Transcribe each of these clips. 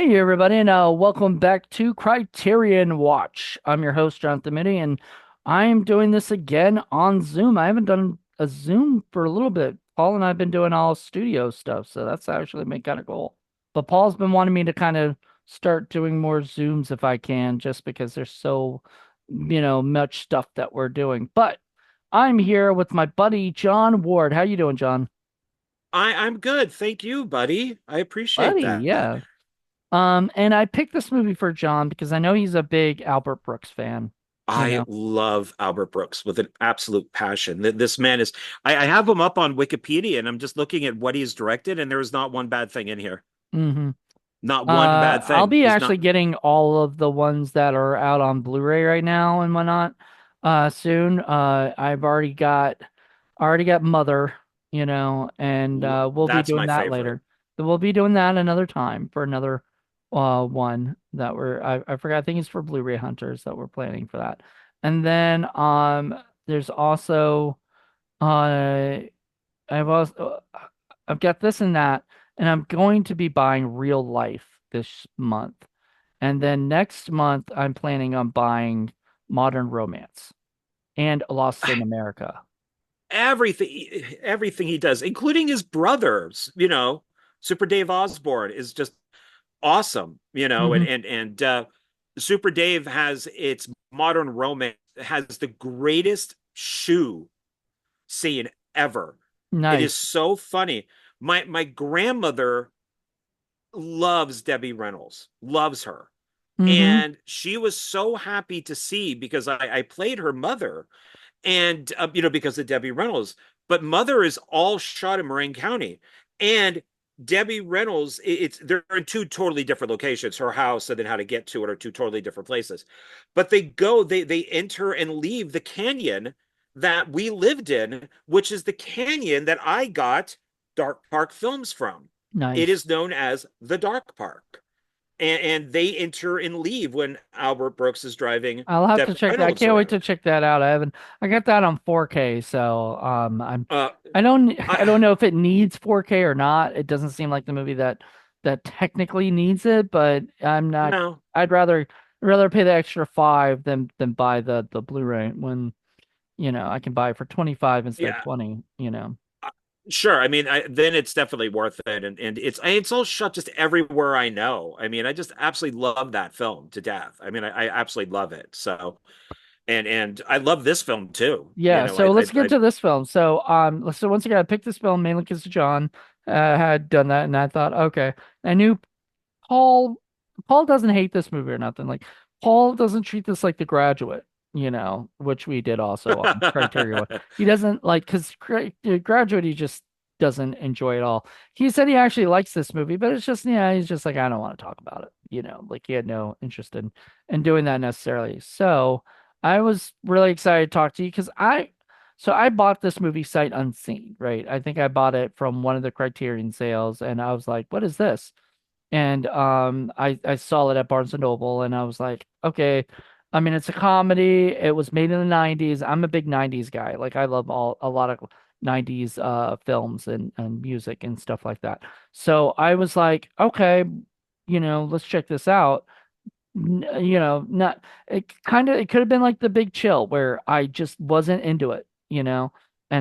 Hey everybody, and welcome back to Criterion Watch. I'm your host, Jonathan Moody, and I'm doing this again on Zoom. I haven't done a Zoom for a little bit. Paul and I have been doing all studio stuff, so that's actually been kind of cool. But Paul's been wanting me to kind of start doing more Zooms if I can, just because there's so, much stuff that we're doing. But I'm here with my buddy John Ward. How you doing, John? I'm good. Thank you, buddy. I appreciate Buddy, that. yeah. And I picked this movie for John because I know he's a big Albert Brooks fan, you I know. love Albert Brooks with an absolute passion. This man is, I have him up on Wikipedia and I'm just looking at what he's directed, and there is not one bad thing in here. hmm Not one bad I'll thing. be There's actually not, getting all of the ones that are out on Blu-ray right now and whatnot, soon. I've already got Mother, and we'll be that's doing my that favorite. later. But we'll be doing that another time for another one that I forgot. I think it's for Blu-ray hunters that we're planning for that. And then there's also uh I've got this and that, and I'm going to be buying Real Life this month. And then next month, I'm planning on buying Modern Romance and Lost in America. Everything he does, including his brothers, Super Dave Osborne is just awesome, Hmm. Super Dave has its modern romance, has the greatest shoe scene ever. It is Nice. so funny. My grandmother loves Debbie Reynolds, loves her. Hmm. And she was so happy to see, because I played her mother, and because of Debbie Reynolds. But Mother is all shot in Marin County, and Debbie Reynolds, they're in two totally different locations. Her house and then how to get to it are two totally different places. But they enter and leave the canyon that we lived in, which is the canyon that I got Dark Park Films from. It Nice. is known as the Dark Park. And they enter and leave when Albert Brooks is driving I'll have to Debbie check that. I Reynolds can't wait to around. check that out. I got that on 4K, so Uh, I don't I I don't know if it needs 4K or not. It doesn't seem like the movie that technically needs it, but I'm not. no, I'd rather pay the extra 5 than buy the Blu-ray when I can buy it for 25 instead of yeah, 20. sure. I mean, then it's definitely worth it, and it's all shot just everywhere I know. I mean, I just absolutely love that film to death. I mean, I absolutely love it. So, and I love this film too. Yeah, so let's get I to this film. So once again, I picked this film mainly because John had done that, and I thought, okay, I knew Paul. Paul doesn't hate this movie or nothing. Like Paul doesn't treat this like The Graduate, which we did also on Criterion. He doesn't like because Graduate he just doesn't enjoy it all. He said he actually likes this movie, but it's just he's just like I don't want to talk about it. Like he had no interest in doing that necessarily. So I was really excited to talk to you because I bought this movie sight unseen, right? I think I bought it from one of the Criterion sales, and I was like, "What is this?" And I saw it at Barnes and Noble, and I was like, okay. I mean, it's a comedy. It was made in the 90s. I'm a big 90s guy. Like I love a lot of 90s films and music and stuff like that. So I was like, okay, let's check this out. Not it could have been like The Big Chill where I just wasn't into it, and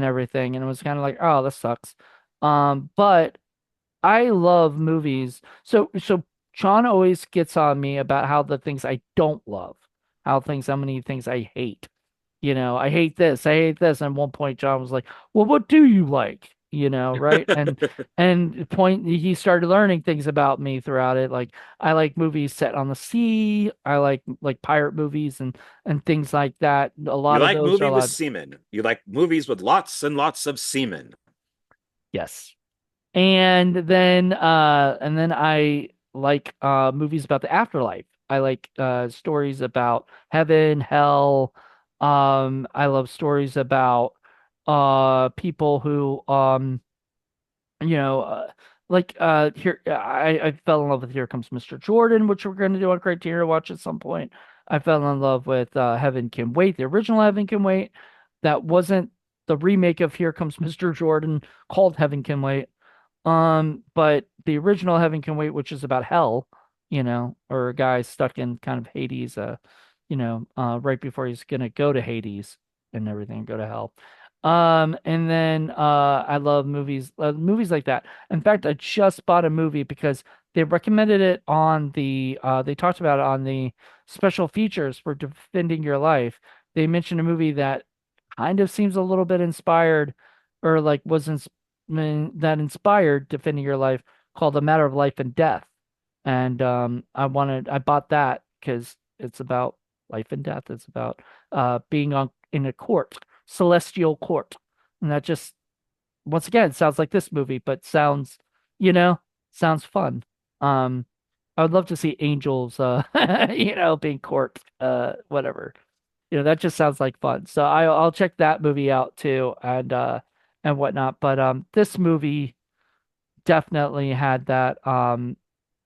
everything. And it was kind of like, oh, this sucks. But I love movies. So Sean always gets on me about how the things I don't love, how many things I hate. I hate this, I hate this. And at one point, John was like, "Well, what do you like?" Right? And point he started learning things about me throughout it. Like I like movies set on the sea. I like pirate movies and things like that. A you lot of like those are a movie with lot. semen. You like movies with lots and lots of semen. Yes. And then I like movies about the afterlife. I like stories about heaven, hell. I love stories about people who you know like here I fell in love with Here Comes Mr. Jordan, which we're going to do on Criterion Watch at some point. I fell in love with Heaven Can Wait, the original Heaven Can Wait. That wasn't the remake of Here Comes Mr. Jordan called Heaven Can Wait. But the original Heaven Can Wait, which is about hell. or a guy stuck in kind of Hades, right before he's gonna go to Hades and everything, go to hell. And then I love movies like that. In fact, I just bought a movie because they recommended it on they talked about it on the special features for Defending Your Life. They mentioned a movie that kind of seems a little bit inspired, or like that inspired Defending Your Life, called A Matter of Life and Death. And I bought that because it's about life and death. It's about being on in a court, celestial court. And that just, once again, sounds like this movie, but you know, sounds fun. Um, I would love to see angels, being court, whatever. That just sounds like fun. So I'll check that movie out too, and whatnot. But this movie definitely had that.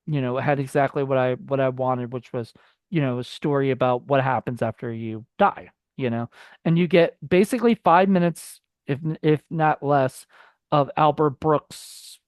It had exactly what I wanted, which was, a story about what happens after you die, and you get basically 5 minutes, if not less, of Albert Brooks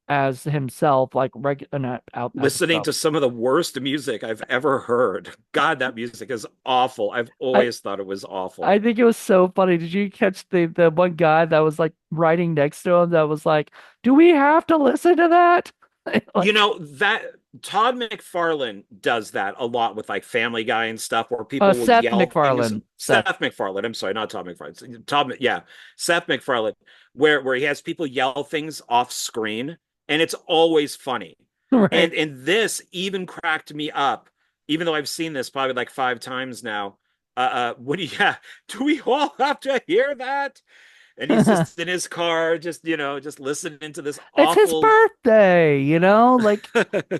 as himself, like not out as Listening himself. to some of the worst music I've ever heard. God, that music is awful. I've I always thought it was I awful. think it was so funny. Did you catch the one guy that was like riding next to him that was like, "Do we have to listen to that?" You Like, know, that Todd McFarlane does that a lot with like Family Guy and stuff where people will Seth yell things. MacFarlane. Seth. Seth MacFarlane, I'm sorry, not Todd McFarlane. Todd, yeah, Seth MacFarlane, where he has people yell things off screen, and it's always funny. Right. And this even cracked me up, even though I've seen this probably like 5 times now. What do you, yeah, do we all have to hear that? And he's just in his car, just just listening to this It's his awful. birthday, like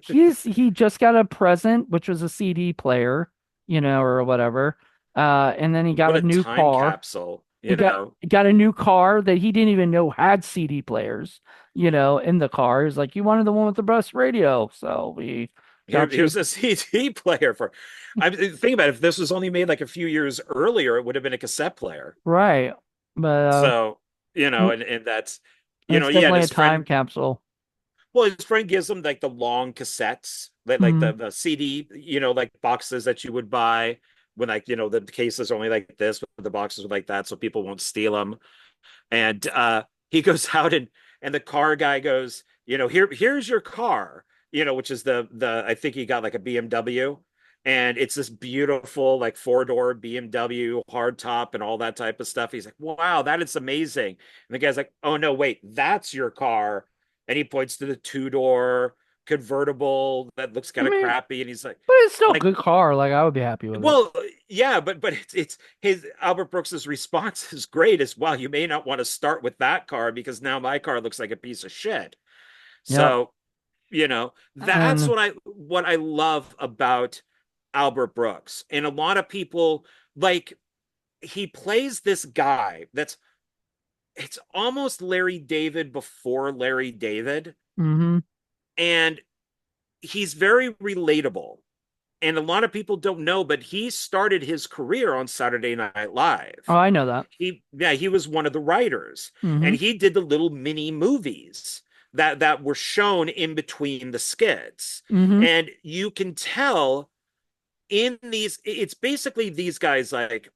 he just got a present, which was a CD player, or whatever. And then he got What a a new time car. capsule, He you got know. he got a new car that he didn't even know had CD players, in the car. He's like, "You wanted the one with the best radio, so we got you." Here's a CD player for. I think about it, if this was only made like a few years earlier, it would have been a cassette player. Right. But So, mm, and that's, it's yeah, and definitely a his time friend, capsule. well, his friend gives him like the long cassettes, like Mm, the CD, like boxes that you would buy when like, the cases are only like this, but the boxes are like that, so people won't steal them. And he goes out and the car guy goes, here's your car, which is the I think he got like a BMW, and it's this beautiful like four-door BMW hardtop and all that type of stuff. He's like, wow, that is amazing. And the guy's like, oh no, wait, that's your car. And he points to the two-door convertible that looks I kind of mean, crappy, and he's but it's still a like, good car. Like, I would be happy with it. well, yeah, but it's his Albert Brooks's response is great as well. You may not want to start with that car because now my car looks like a piece of shit. Yep. So, that's And what I love about Albert Brooks. And a lot of people like he plays this guy that's it's almost Larry David before Larry David, mm-hmm. and he's very relatable. And a lot of people don't know, but he started his career on Saturday Night Oh, Live. I know that. He was one of the writers, Mm-hmm. and he did the little mini movies that were shown in between the skits. Mm-hmm. And you can tell in these, it's basically these guys like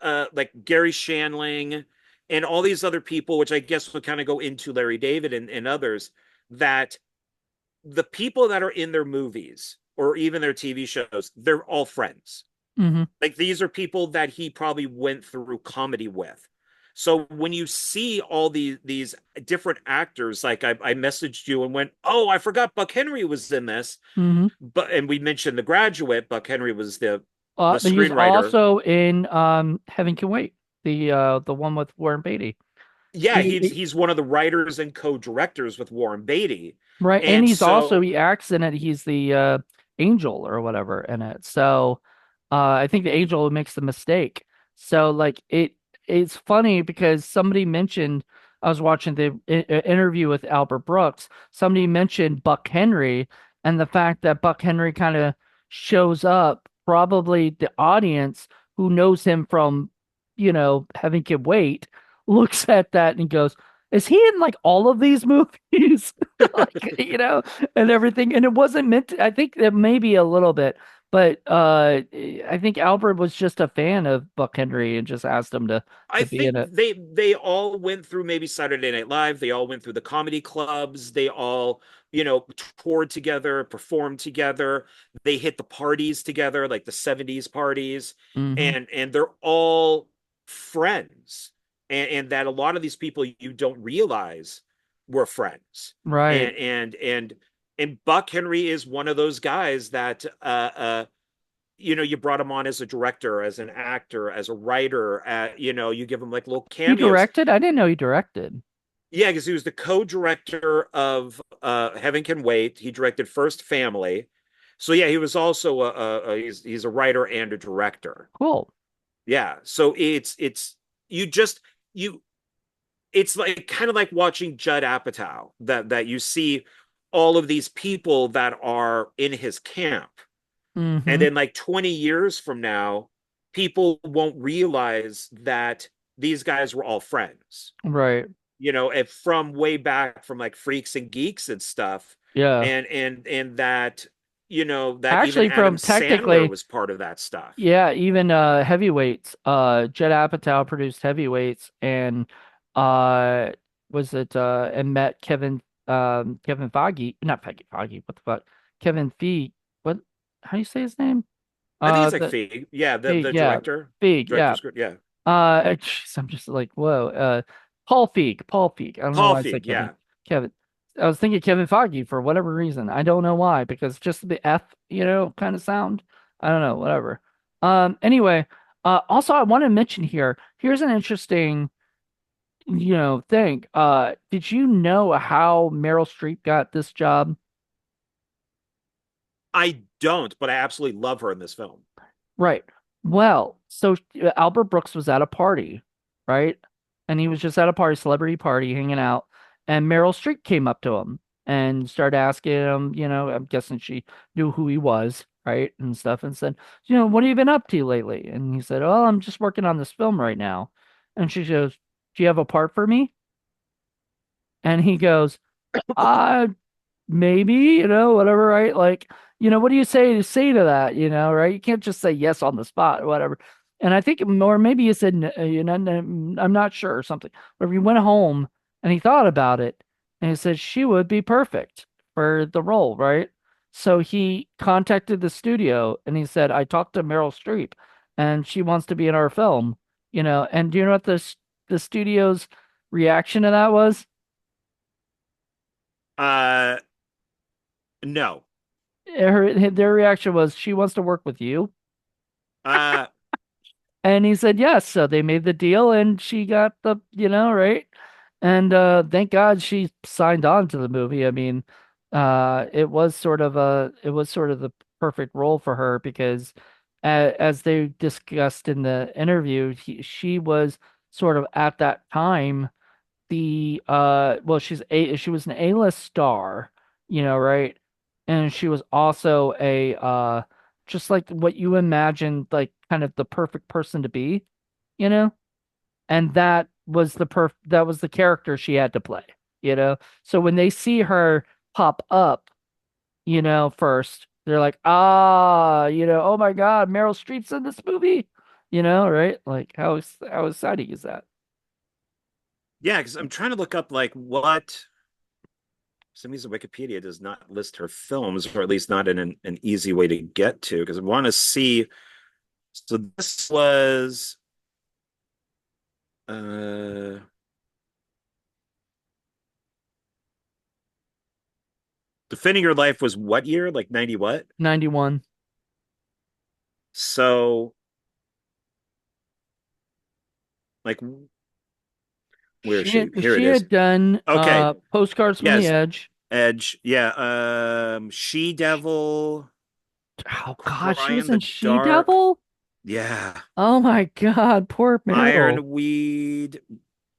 Gary Shandling and all these other people, which I guess would kind of go into Larry David and others, that the people that are in their movies or even their TV shows, they're all friends. Mm-hmm. Like these are people that he probably went through comedy with. So when you see all these different actors, like I messaged you and went, oh, I forgot Buck Henry was in this, Mm-hmm. but and we mentioned The Graduate. Buck Henry was the He's screenwriter. also in Heaven Can Wait, the one with Warren Beatty. Yeah, He, he's he he's one of the writers and co-directors with Warren Beatty, right, and and he's also so he acts in it. He's the angel or whatever in it. So I think the angel makes the mistake. So like it's funny because somebody mentioned, I was watching the interview with Albert Brooks. Somebody mentioned Buck Henry and the fact that Buck Henry kind of shows up. Probably the audience who knows him from, Heaven Can Wait looks at that and goes, is he in like all of these movies? Like, and everything. And it wasn't meant to, I think it maybe a little bit, but I think Albert was just a fan of Buck Henry and just asked him I to be think in it. they all went through maybe Saturday Night Live. They all went through the comedy clubs. They all, toured together, performed together. They hit the parties together, like the 70s parties, Hmm. and they're all friends. And that a lot of these people you don't realize were friends. Right. And Buck Henry is one of those guys that you brought him on as a director, as an actor, as a writer. You give him like little He cameos. directed? I didn't know he directed. Yeah, because he was the co-director of Heaven Can Wait. He directed First Family. So yeah, he was also he's a writer and a director. Cool. Yeah, so it's you just you it's like kind of like watching Judd Apatow, that you see all of these people that are in his camp. And Hmm. then, like 20 years from now, people won't realize that these guys were all friends, Right. if from way back from like Freaks and Geeks and stuff. Yeah. And that even Actually, Adam from Sandler technically, was part of that stuff. yeah, even Heavyweights. Judd Apatow produced Heavyweights, and uh was it and met Kevin Feige, not Feige, what the fuck? Kevin Feige. What, how do you say his name? I think it's like The Feig. Yeah, the Feige, the yeah. director, Feige, yeah. director's good. Yeah. Jeez, I'm just like, whoa. Paul Feig. I don't know Paul why I said Feig, Kevin. yeah. Kevin. I was thinking Kevin Feige for whatever reason. I don't know why, because just the F, kind of sound. I don't know, whatever. Anyway, also I want to mention here, here's an interesting, thing. Did you know how Meryl Streep got this job? I don't, but I absolutely love her in this film. Right. Well, so Albert Brooks was at a party, right? And he was just at a party, celebrity party, hanging out, and Meryl Streep came up to him and started asking him, I'm guessing she knew who he was, right? And stuff, and said, what have you been up to lately? And he said, oh, I'm just working on this film right now. And she goes, do you have a part for me? And he goes, uh, maybe, whatever, right? Like, what do you say to that, right? You can't just say yes on the spot or whatever. And I think, or maybe you said, I'm not sure or something. But he went home and he thought about it and he said she would be perfect for the role, right? So he contacted the studio and he said, I talked to Meryl Streep and she wants to be in our film, and do you know what the studio's reaction to that was? Uh, no. Their reaction was, she wants to work with you. Uh, And he said yes. So they made the deal and she got the, right? And thank God she signed on to the movie. I mean, it was sort of the perfect role for her because as they discussed in the interview, she was sort of at that time the well, she was an A-list star, right? And she was also a just like what you imagined, like kind of the perfect person to be, you know? And that was the character she had to play, So when they see her pop up, first, they're like, ah, oh my God, Meryl Streep's in this movie, right? Like how exciting is that? yeah, because I'm trying to look up like what. For some reason Wikipedia does not list her films, or at least not in an easy way to get to, because I want to see. So this was uh Defending Your Life was what year? Like 90 what? 91. So like where is she? Here it She is. had done Okay. Postcards from the Yes. Edge. Edge. Yeah. She Devil, Oh God, she Cry was in in the She Dark. Devil. Yeah. Oh my God, poor Meryl. Ironweed,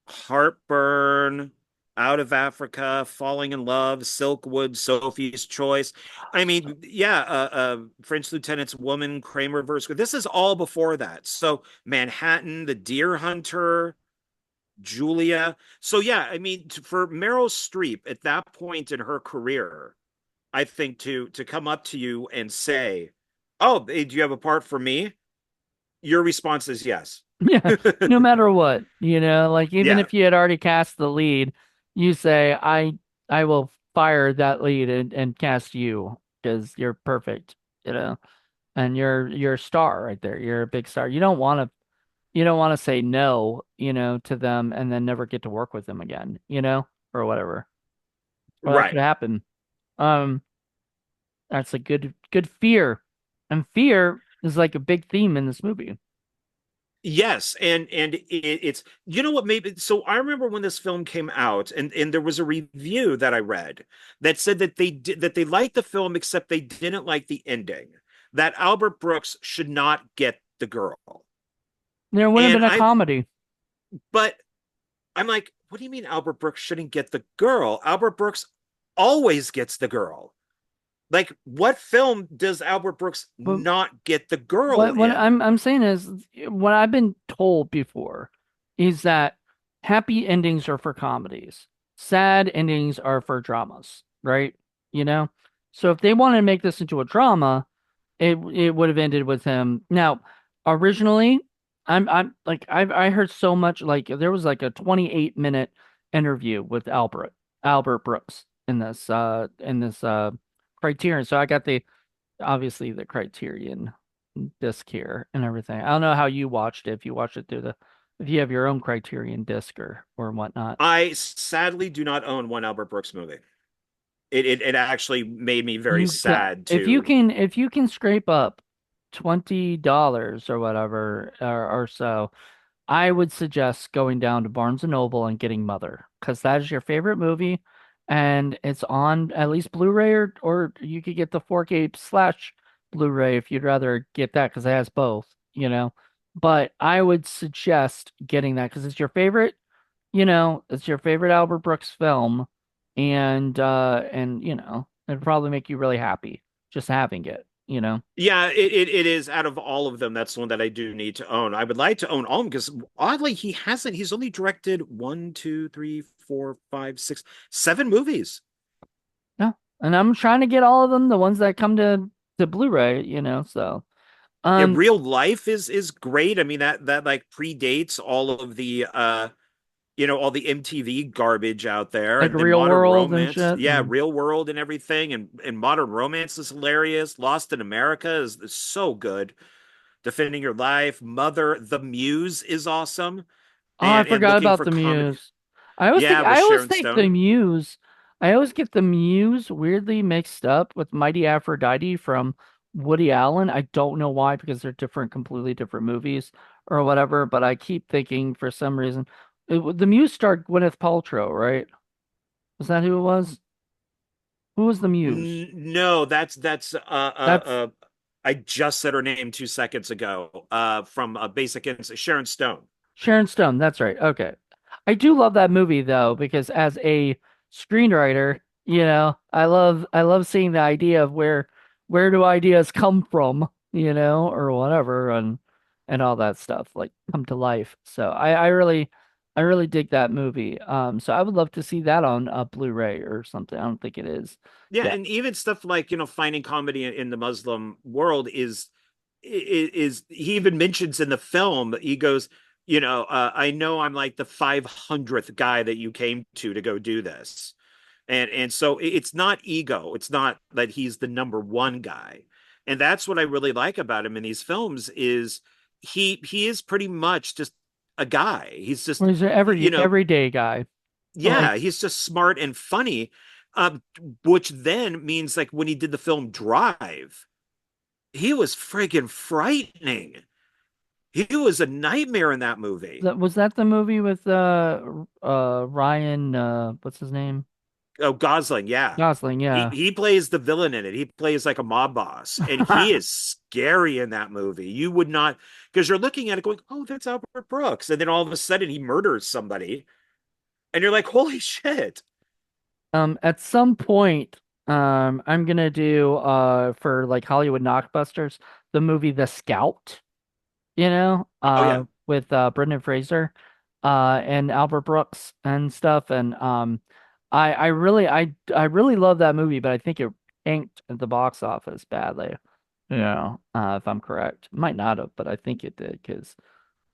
Heartburn, Out of Africa, Falling in Love, Silkwood, Sophie's Choice. I mean, yeah, French Lieutenant's Woman, Kramer versus. This is all before that. So Manhattan, The Deer Hunter. Julia. So yeah, I mean, for Meryl Streep at that point in her career, I think to come up to you and say, "Oh, hey, do you have a part for me?" Your response is yes. Yeah, no matter what, like even Yeah, if you had already cast the lead, you say, I will fire that lead and cast you because you're perfect, and you're a star right there. You're a big star. You don't want to say no, to them and then never get to work with them again, or whatever. Or that could right. happen. Um, that's a good fear. And fear is like a big theme in this movie. Yes, and it's you know what maybe so I remember when this film came out and there was a review that I read that said that they liked the film except they didn't like the ending. That Albert Brooks should not get the girl. There would have And been a I comedy. but I'm like, what do you mean Albert Brooks shouldn't get the girl? Albert Brooks always gets the girl. Like what film does Albert Brooks But not get the girl what in? I'm saying is what I've been told before is that happy endings are for comedies. Sad endings are for dramas, right? You know? So if they wanted to make this into a drama, it would have ended with him. Now, originally, I'm like I heard so much like there was like a 28-minute interview with Albert Brooks in this Criterion. So I got the obviously the Criterion disc here and everything. I don't know how you watched it, if you watched it through the if you have your own Criterion disc or whatnot. I sadly do not own one Albert Brooks movie. It actually made me very You can sad if you to. can if you can scrape up $20 or whatever or so, I would suggest going down to Barnes and Noble and getting Mother, because that is your favorite movie, and it's on at least Blu-ray or you could get the 4K slash Blu-ray if you'd rather get that because it has both. But I would suggest getting that because it's your favorite Albert Brooks film, and it'd probably make you really happy just having it. Yeah, it is out of all of them. That's the one that I do need to own. I would like to own all of them because oddly he hasn't. He's only directed one, two, three, four, five, six, seven movies. Yeah. And I'm trying to get all of them, the ones that come to Blu-ray. So Yeah, um Real Life is great. I mean that like predates all of the all the MTV garbage out there like and then Real Modern World and Romance. shit. Yeah, And Real World and everything and Modern Romance is hilarious. Lost in America is so good. Defending Your Life, Mother, The Muse is awesome. oh, I And forgot looking about for the comedy. Muse. I always think Yeah, with I always Sharon think the Stone. Muse I always get the Muse weirdly mixed up with Mighty Aphrodite from Woody Allen. I don't know why, because they're completely different movies or whatever, but I keep thinking for some reason the Muse starred Gwyneth Paltrow, right? Was that who it was? Who was the Muse? No, that's That's I just said her name 2 seconds ago. From Basic Instinct, Sharon Stone. Sharon Stone. That's right. Okay. I do love that movie though, because as a screenwriter, I love seeing the idea of where do ideas come from, or whatever, and all that stuff like come to life. So I really dig that movie. So I would love to see that on a Blu-ray or something. I don't think it is Yeah, yet. and even stuff like finding comedy in the Muslim world is he even mentions in the film. He goes, I know I'm like the 500th guy that you came to go do this, and so it's not ego. It's not that he's the number one guy, and that's what I really like about him in these films is he is pretty much just a guy. He's Or just he's an you know everyday guy. Like yeah, he's just smart and funny, which then means like when he did the film Drive, he was friggin' frightening. He was a nightmare in that movie. was that the movie with Ryan what's his name? Oh, Gosling, yeah. Gosling, He yeah. he plays the villain in it. He plays like a mob boss, and he is scary in that movie. You would not, because you're looking at it going, "Oh, that's Albert Brooks," and then all of a sudden he murders somebody, and you're like, "Holy shit!" At some point, I'm gonna do for like Hollywood Knockbusters, the movie The Scout, Oh yeah, with Brendan Fraser. and Albert Brooks and stuff. And I really love that movie, but I think it tanked at the box office badly. If I'm correct. Might not have, but I think it did because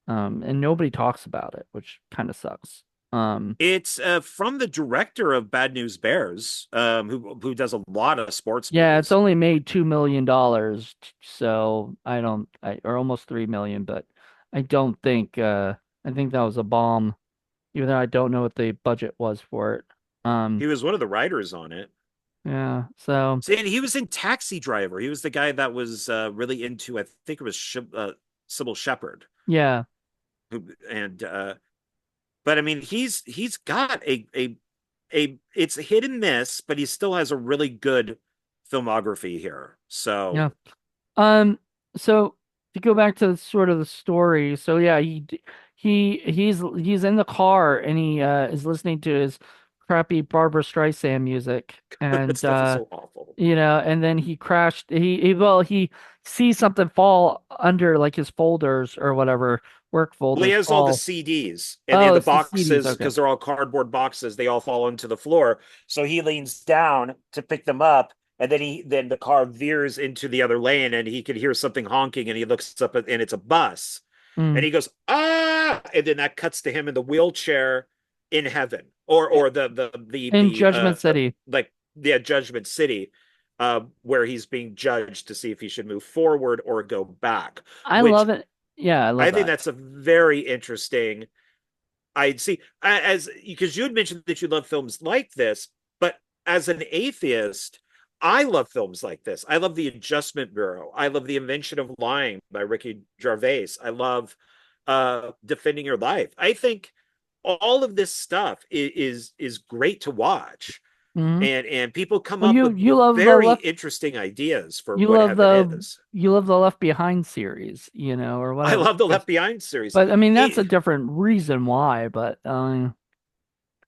and nobody talks about it, which kind of sucks. Um, It's from the director of Bad News Bears, who does a lot of sports yeah, it's movies. only made $2 million, so or almost 3 million, but I don't think I think that was a bomb, even though I don't know what the budget was for it. Um, He was one of the writers on it. yeah, so See, and he was in Taxi Driver. He was the guy that was really into, I think it was Sybil Shepherd, yeah, and but I mean, he's got a it's a hit and miss, but he still has a really good filmography here. yeah. So Um, so to go back to sort of the story, so yeah, he's in the car and he is listening to his crappy Barbara Streisand music, that and stuff is so awful. and then he crashed. He sees something fall under like his folders or whatever, work Well, he folders has all the fall. CDs Oh, and the it's the CDs. boxes Okay. because they're all cardboard boxes. They all fall into the floor. So he leans down to pick them up, and then the car veers into the other lane, and he can hear something honking, and he looks up and it's a bus, and Mm. he goes ah, and then that cuts to him in the wheelchair in heaven, or In Judgment City. like the Judgment City, where he's being judged to see if he should move forward or go back, I which love it. Yeah, I love I think that. that's a very interesting. I'd see as because you had mentioned that you love films like this, but as an atheist, I love films like this. I love The Adjustment Bureau. I love The Invention of Lying by Ricky Gervais. I love Defending Your Life. I think all of this stuff is great to watch, Hmm. and people come Well, up you with love the very left. interesting ideas for You what love heaven the is. you love the Left Behind series, or I whatever. love the Left Behind series. But I mean, that's a It, different reason why. But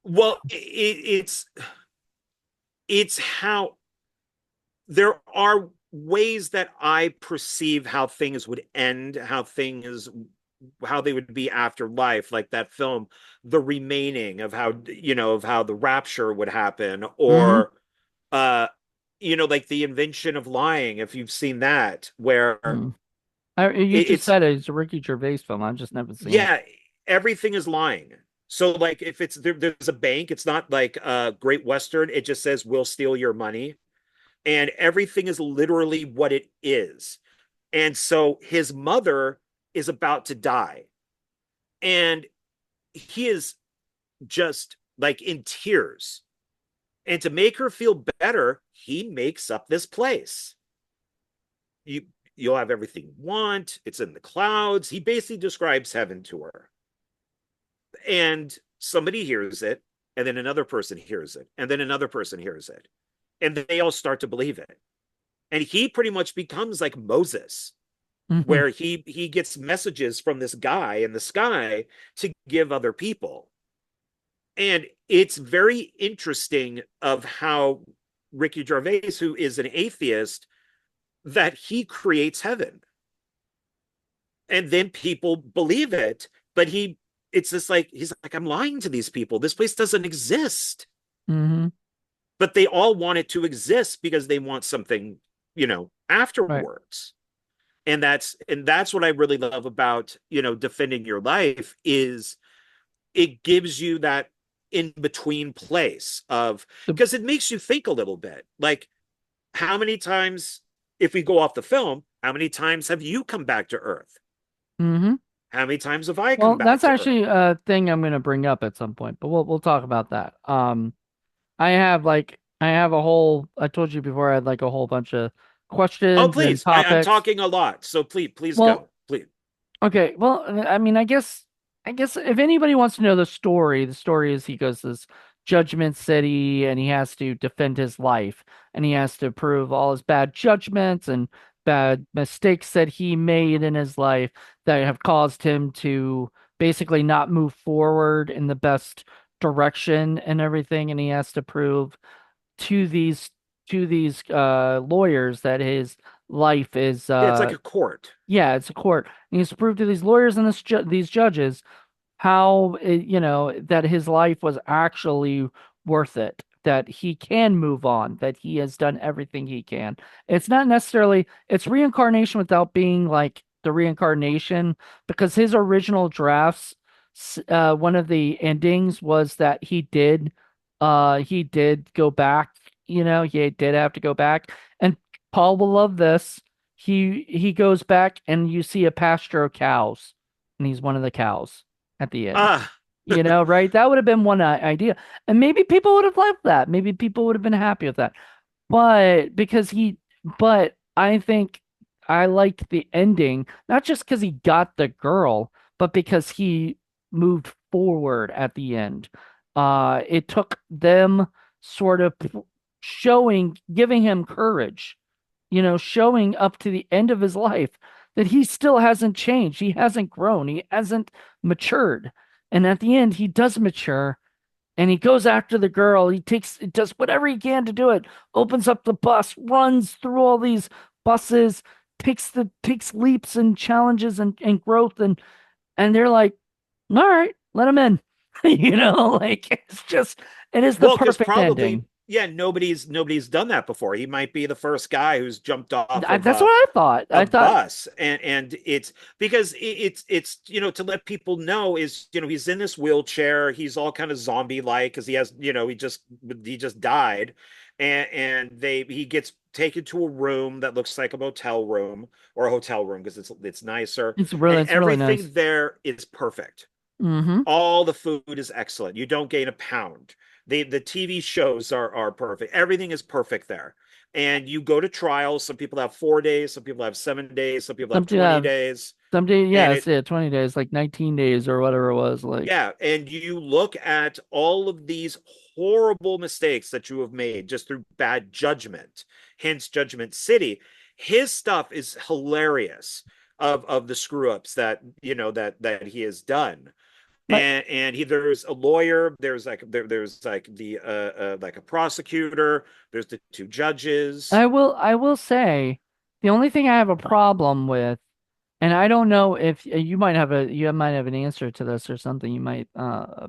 well, it's how there are ways that I perceive how things would end, how they would be after life, like that film, The Remaining, of how the rapture would happen, hmm or like The Invention of Lying, if you've seen that, where you just it's said it, it's a Ricky Gervais film. I've just never seen it. yeah, everything is lying. So like if there's a bank, it's not like Great Western, it just says we'll steal your money, and everything is literally what it is. And so his mother is about to die, and he is just like in tears. And to make her feel better, he makes up this place. You you'll have everything you want. It's in the clouds. He basically describes heaven to her. And somebody hears it, and then another person hears it, and then another person hears it. And they all start to believe it. And he pretty much becomes like Moses, Hmm. where he gets messages from this guy in the sky to give other people. And it's very interesting of how Ricky Gervais, who is an atheist, that he creates heaven. And then people believe it, but it's just like he's like, I'm lying to these people. This place doesn't exist. Hmm. But they all want it to exist because they want something, Right. afterwards. And that's what I really love about, Defending Your Life, is it gives you that in between place of, The because it makes you think a little bit, like, how many times, if we go off the film, how many times have you come back to Earth? hmm How many times have I come Well, back that's to Earth? actually a thing I'm going to bring up at some point, but we'll talk about that. I have a whole. I told you before I had like a whole bunch of Oh, questions and please, I'm topics. talking a lot, so please Well, go, please. okay. Well, I mean, I guess if anybody wants to know the story is he goes to this Judgment City and he has to defend his life and he has to prove all his bad judgments and bad mistakes that he made in his life that have caused him to basically not move forward in the best direction and everything. And he has to prove to these lawyers that his life is Yeah, it's like a court. yeah, it's a court. And he has to prove to these lawyers and these judges how that his life was actually worth it, that he can move on, that he has done everything he can. It's not necessarily it's reincarnation without being like the reincarnation, because his original drafts, one of the endings was that he did go back, he did have to go back. And Paul will love this. He goes back and you see a pasture of cows, and he's one of the cows at the end. Ah, Right? That would have been one idea. And maybe people would have liked that. Maybe people would have been happy with that. But but I think I liked the ending, not just because he got the girl, but because he moved forward at the end. It took them sort of giving him courage, showing up to the end of his life that he still hasn't changed. He hasn't grown. He hasn't matured. And at the end, he does mature, and he goes after the girl. Does whatever he can to do it, opens up the bus, runs through all these buses, takes leaps and challenges and growth. And they're like, all right, let him in. Like it is the well, because perfect probably, ending. yeah, nobody's done that before. He might be the first guy who's jumped off of That's what I thought. a I thought bus, and it's because it's to let people know is he's in this wheelchair, he's all kind of zombie like because he has he just died, and they he gets taken to a room that looks like a motel room or a hotel room because it's nicer, and it's really nice. everything there is perfect. Hmm. All the food is excellent. You don't gain a pound. The TV shows are perfect. Everything is perfect there. And you go to trials. Some people have 4 days, some people have 7 days, some people have Something 20 have days. someday, And yeah, it's it yeah, 20 days, like 19 days or whatever it was. Like yeah, and you look at all of these horrible mistakes that you have made just through bad judgment, hence Judgment City. His stuff is hilarious of the screw ups that he has done. my And there's a lawyer, there's like the like a prosecutor, there's the two judges. I will say the only thing I have a problem with, and I don't know if you might have an answer to this or something, you might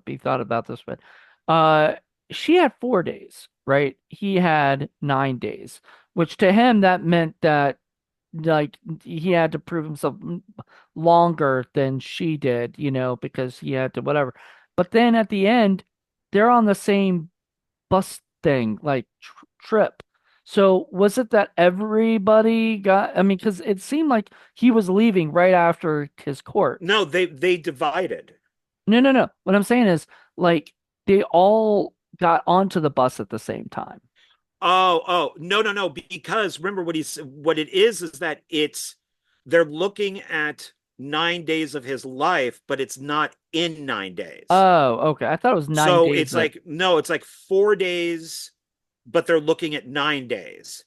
be thought about this, but uh she had 4 days, right? He had 9 days, which to him that meant that like he had to prove himself longer than she did, because he had to whatever. But then at the end, they're on the same bus thing, like trip. So was it that everybody got? I mean, because it seemed like he was leaving right after his court. No, they divided. No, no, no. What I'm saying is, like, they all got onto the bus at the same time. Oh, no, no, no. Because remember what it is that they're looking at 9 days of his life, but it's not in 9 days. Oh, okay. I thought it was nine So days it's that. like no, it's like 4 days, but they're looking at 9 days.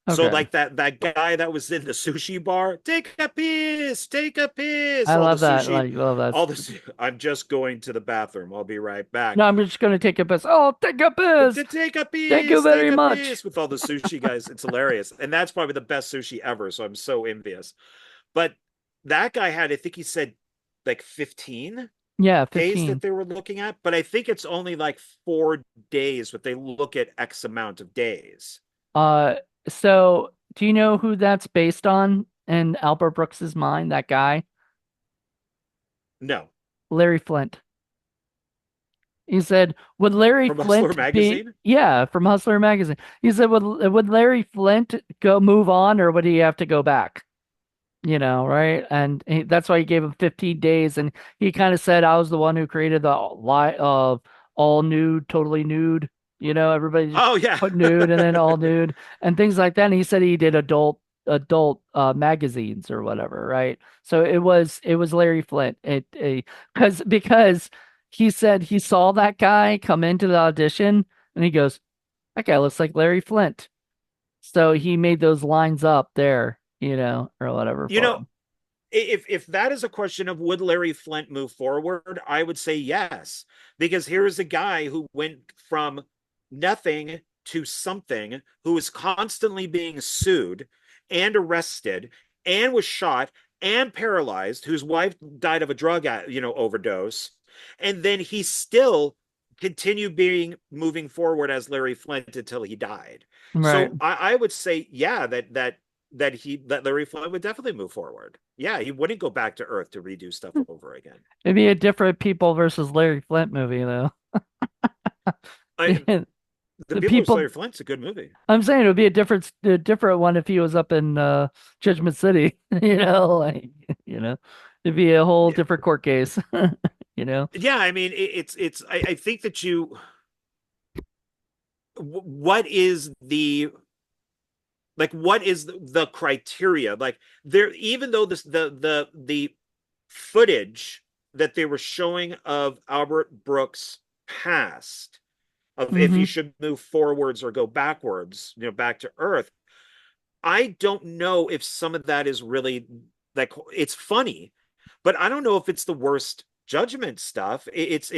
So Okay. like that guy that was in the sushi bar, take a piss, take a piss. I love that. Like, love that. All this. I'm just going to the bathroom. I'll be right back. No, I'm just gonna take a piss. Oh, take a piss. Take a Thank you piece, very take a much. piece with all the sushi guys. It's hilarious. And that's probably the best sushi ever. So I'm so envious. But that guy had, I think he said like 15 Yeah, days that 15. they were looking at, but I think it's only like 4 days, but they look at X amount of days. Uh, so do you know who that's based on in Albert Brooks's mind? That guy, No. Larry Flint. He said, "Would Larry From Hustler Flint be?" magazine? Yeah, from Hustler magazine. He said, "Would Larry Flint go move on, or would he have to go back?" Right? And that's why he gave him 15 days. And he kind of said, I was the one who created the lie of all nude, totally nude. Everybody just Oh yeah. put nude and then all nude and things like that. And he said he did adult magazines or whatever, right? So it was Larry Flint. Because he said he saw that guy come into the audition and he goes, that guy looks like Larry Flint. So he made those lines up there, or whatever You for know, him. if that is a question of would Larry Flint move forward, I would say yes. Because here's a guy who went from nothing to something, who is constantly being sued and arrested and was shot and paralyzed, whose wife died of a drug overdose. and then he still continued being moving forward as Larry Flint until he died. Right. So I would say, yeah, that Larry Flint would definitely move forward. Yeah, he wouldn't go back to Earth to redo stuff over again. It'd be a different People versus Larry Flint movie, though. I, the The People vs. people, Larry Flint's a good movie. I'm saying it would be a different one if he was up in Judgment City, like, you know, it'd be a whole Yeah, different court case, you know. yeah. I mean, it's. I think that you. What is the what is the criteria there, even though the footage that they were showing of Albert Brooks past, of if he Hmm. should move forwards or go backwards, back to Earth, I don't know if some of that is really it's funny, but I don't know if it's the worst Judgment stuff. It's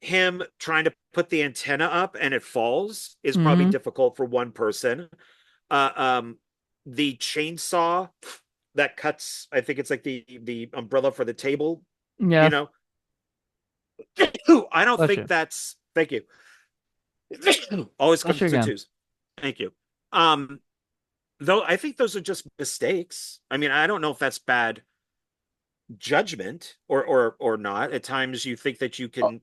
him trying to put the antenna up and it falls is probably Hmm. difficult for one person. uh, um, the chainsaw that cuts, I think it's like the umbrella for the table, you Yeah, know. I don't bless think you. that's, thank you. Always Bless you comes in again. twos. Thank you. Um, though I think those are just mistakes. I mean, I don't know if that's bad judgment or not. At times you think that you can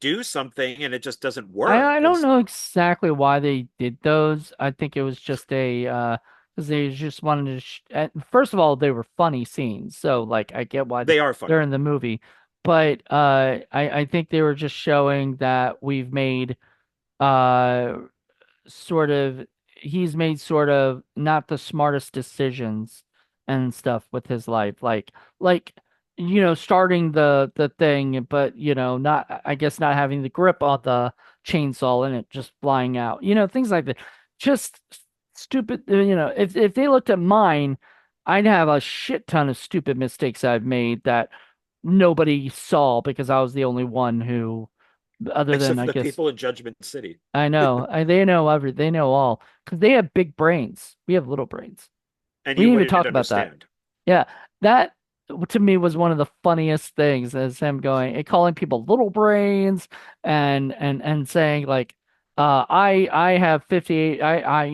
do something and it just doesn't work. I don't Is know exactly why they did those. I think it was just a because they just wanted to first of all, they were funny scenes. So like I get why they are they're funny. in the movie. But I think they were just showing that we've made uh sort of he's made sort of not the smartest decisions and stuff with his life, like starting the thing, but not, I guess, not having the grip on the chainsaw and it just flying out, things like that. Just stupid. If they looked at mine, I'd have a shit ton of stupid mistakes I've made that nobody saw because I was the only one who, other than, Except I for the guess, people in Judgment City. I know. They know all because they have big brains. We have little brains. And We you didn't even wouldn't talk about that. understand. Yeah, that to me was one of the funniest things, is him going and calling people little brains and saying like, I have 58. I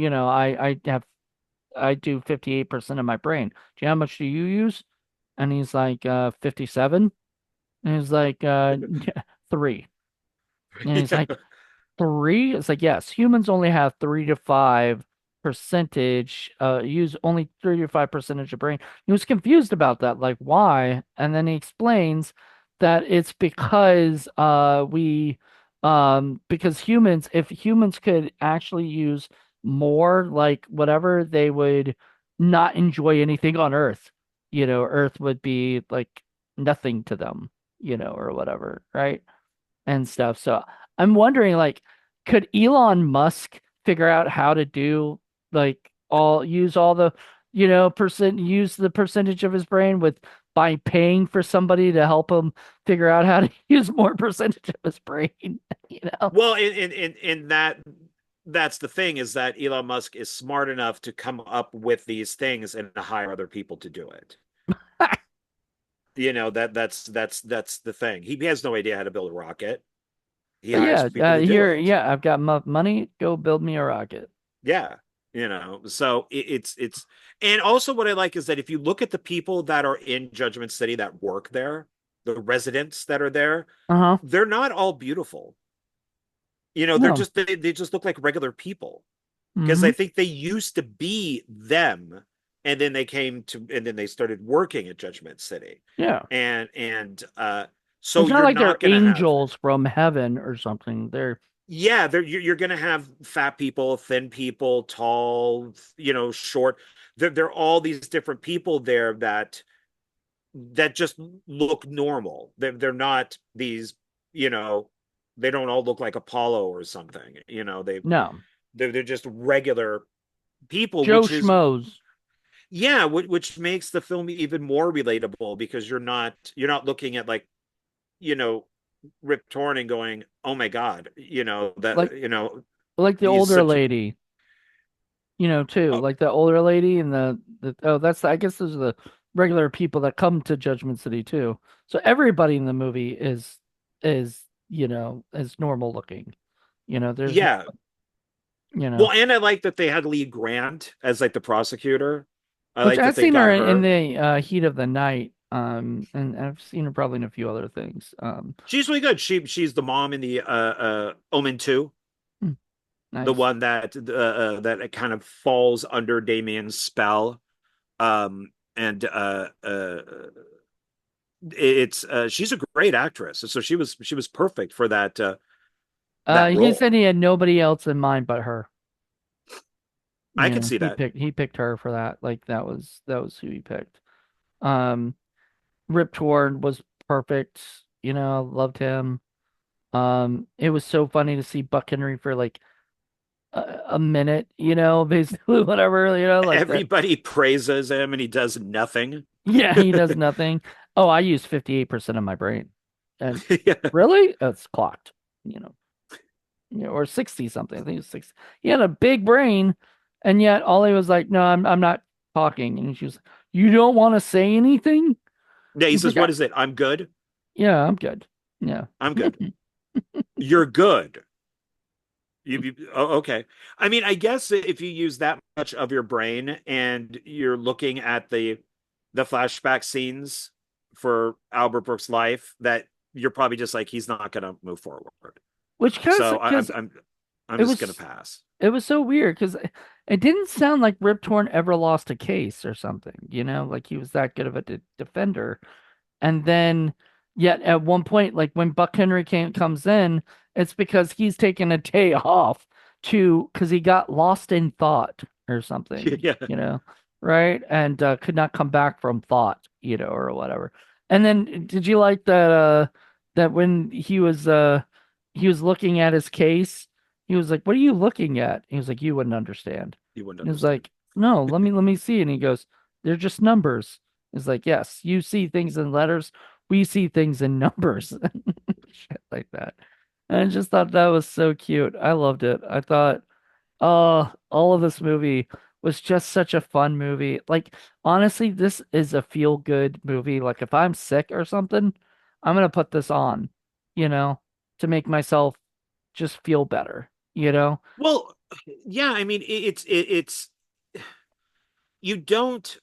do 58% of my brain. Do you know how much do you use? And he's like, 57. And he's like, three. And he's Yeah. like, three? It's like, yes, humans only have 3 to 5 percentage, use only 3 to 5 percentage of brain. He was confused about that, like why? And then he explains that it's because because humans, if humans could actually use more, like whatever, they would not enjoy anything on Earth. Earth would be like nothing to them, or whatever, right? And stuff. So I'm wondering, like, could Elon Musk figure out how to do like all use all the, use the percentage of his brain with by paying for somebody to help him figure out how to use more percentage of his brain, you know? Well, in that's the thing, is that Elon Musk is smart enough to come up with these things and to hire other people to do it. That's the thing. He has no idea how to build a rocket. He But hires yeah, people to do here, it. yeah, I've got money, go build me a rocket. Yeah. So it's and also what I like is that if you look at the people that are in Judgment City that work there, the residents that are there, Uh-huh. they're not all beautiful. No. They just look like regular people, because Hmm. I think they used to be them, and then they started working at Judgment City. Yeah. And so It's not you're like they're not going to have, angels from heaven or something. They're yeah, you're going to have fat people, thin people, tall, short. They're all these different people there that just look normal. They're not these, you know, they don't all look like Apollo or something. no. They're just regular people, Joe which is, Schmoes. yeah, which makes the film even more relatable, because you're not looking at, like, you know Rip Torn and going, oh my God, Like the he's older such a, lady, too. oh, Like the older lady and that's, I guess those are the regular people that come to Judgment City too. So everybody in the movie is. is, is normal looking. There's no, Yeah. you know, Well, and I like that they had Lee Grant as like the prosecutor. I which like I've that they seen her got in her. the Heat of the Night, and I've seen her probably in a few other things. She's really good. She's the mom in the Omen 2, Hmm, the nice. one that kind of falls under Damien's spell. And it's she's a great actress. So she was perfect for that He role. said he had nobody else in mind but her. I can see He that. picked her for that. Like that was who he picked. Um, Rip Torn was perfect. Loved him. It was so funny to see Buck Henry for like a minute, basically whatever, like that. Everybody praises him and he does nothing. Yeah, he does nothing. Oh, I use 58% of my brain. And Yeah. really? It's clocked, you know, or 60 something. I think it's 60. He had a big brain, and yet all he was like, no, I'm not talking. And she was, you don't want to say anything? Yeah, he He's says, like, "What is it? I'm good. yeah, I'm good. Yeah. I'm good. You're good. Oh, okay. I mean, I guess if you use that much of your brain and you're looking at the flashback scenes for Albert Brooks' life, that you're probably just like he's not going to move forward. Which kind of, So because I'm it just going to was pass. it was so weird because it didn't sound like Rip Torn ever lost a case or something, like he was that good of a defender. And then, yet at one point, like when Buck Henry comes in, it's because he's taking a day off because he got lost in thought or something, Yeah. right? And could not come back from thought, or whatever. And then, did you like that when he was looking at his case, he was like, "What are you looking at?" He was like, "You wouldn't understand." You wouldn't He was understand. like, "No, let me see." And he goes, "They're just numbers." It's like, yes, you see things in letters, we see things in numbers, shit like that. And I just thought that was so cute. I loved it. I thought, oh, all of this movie was just such a fun movie. Like, honestly, this is a feel-good movie. Like, if I'm sick or something, I'm gonna put this on, you know, to make myself just feel better, you know? Well, yeah, I mean, it's you don't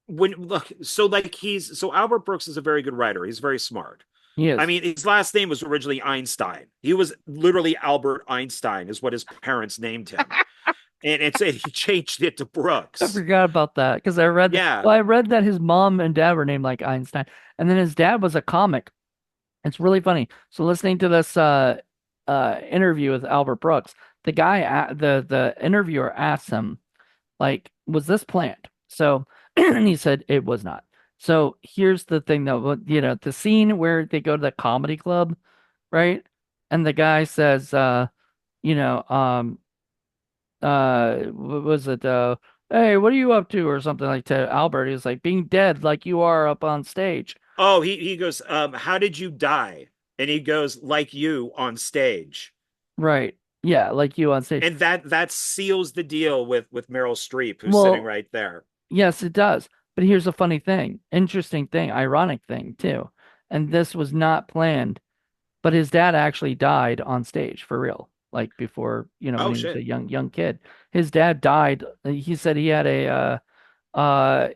when look so like he's so Albert Brooks is a very good writer. He's very smart. He I is. mean, his last name was originally Einstein. He was literally Albert Einstein, is what his parents named him. And he changed it to I Brooks. forgot about that because Yeah. I read that his mom and dad were named like Einstein, and then his dad was a comic. It's really funny. So listening to this interview with Albert Brooks, the interviewer asked him like, "Was this planned?" So and he said it was not. So here's the thing though, the scene where they go to the comedy club, right? And the guy says, you know, what was it? Hey, what are you up to? Or something like to Albert. He was like, being dead like you are up on stage. Oh, he goes, how did you die? And he goes, like you on stage. Right. Yeah, like you on stage. And that seals the deal with Meryl Streep, who's sitting Well, right there. yes, it does. But here's a funny thing, interesting thing, ironic thing too. And this was not planned, but his dad actually died on stage for real. Like before, when Oh he was a shit. young kid. His dad died. He said he had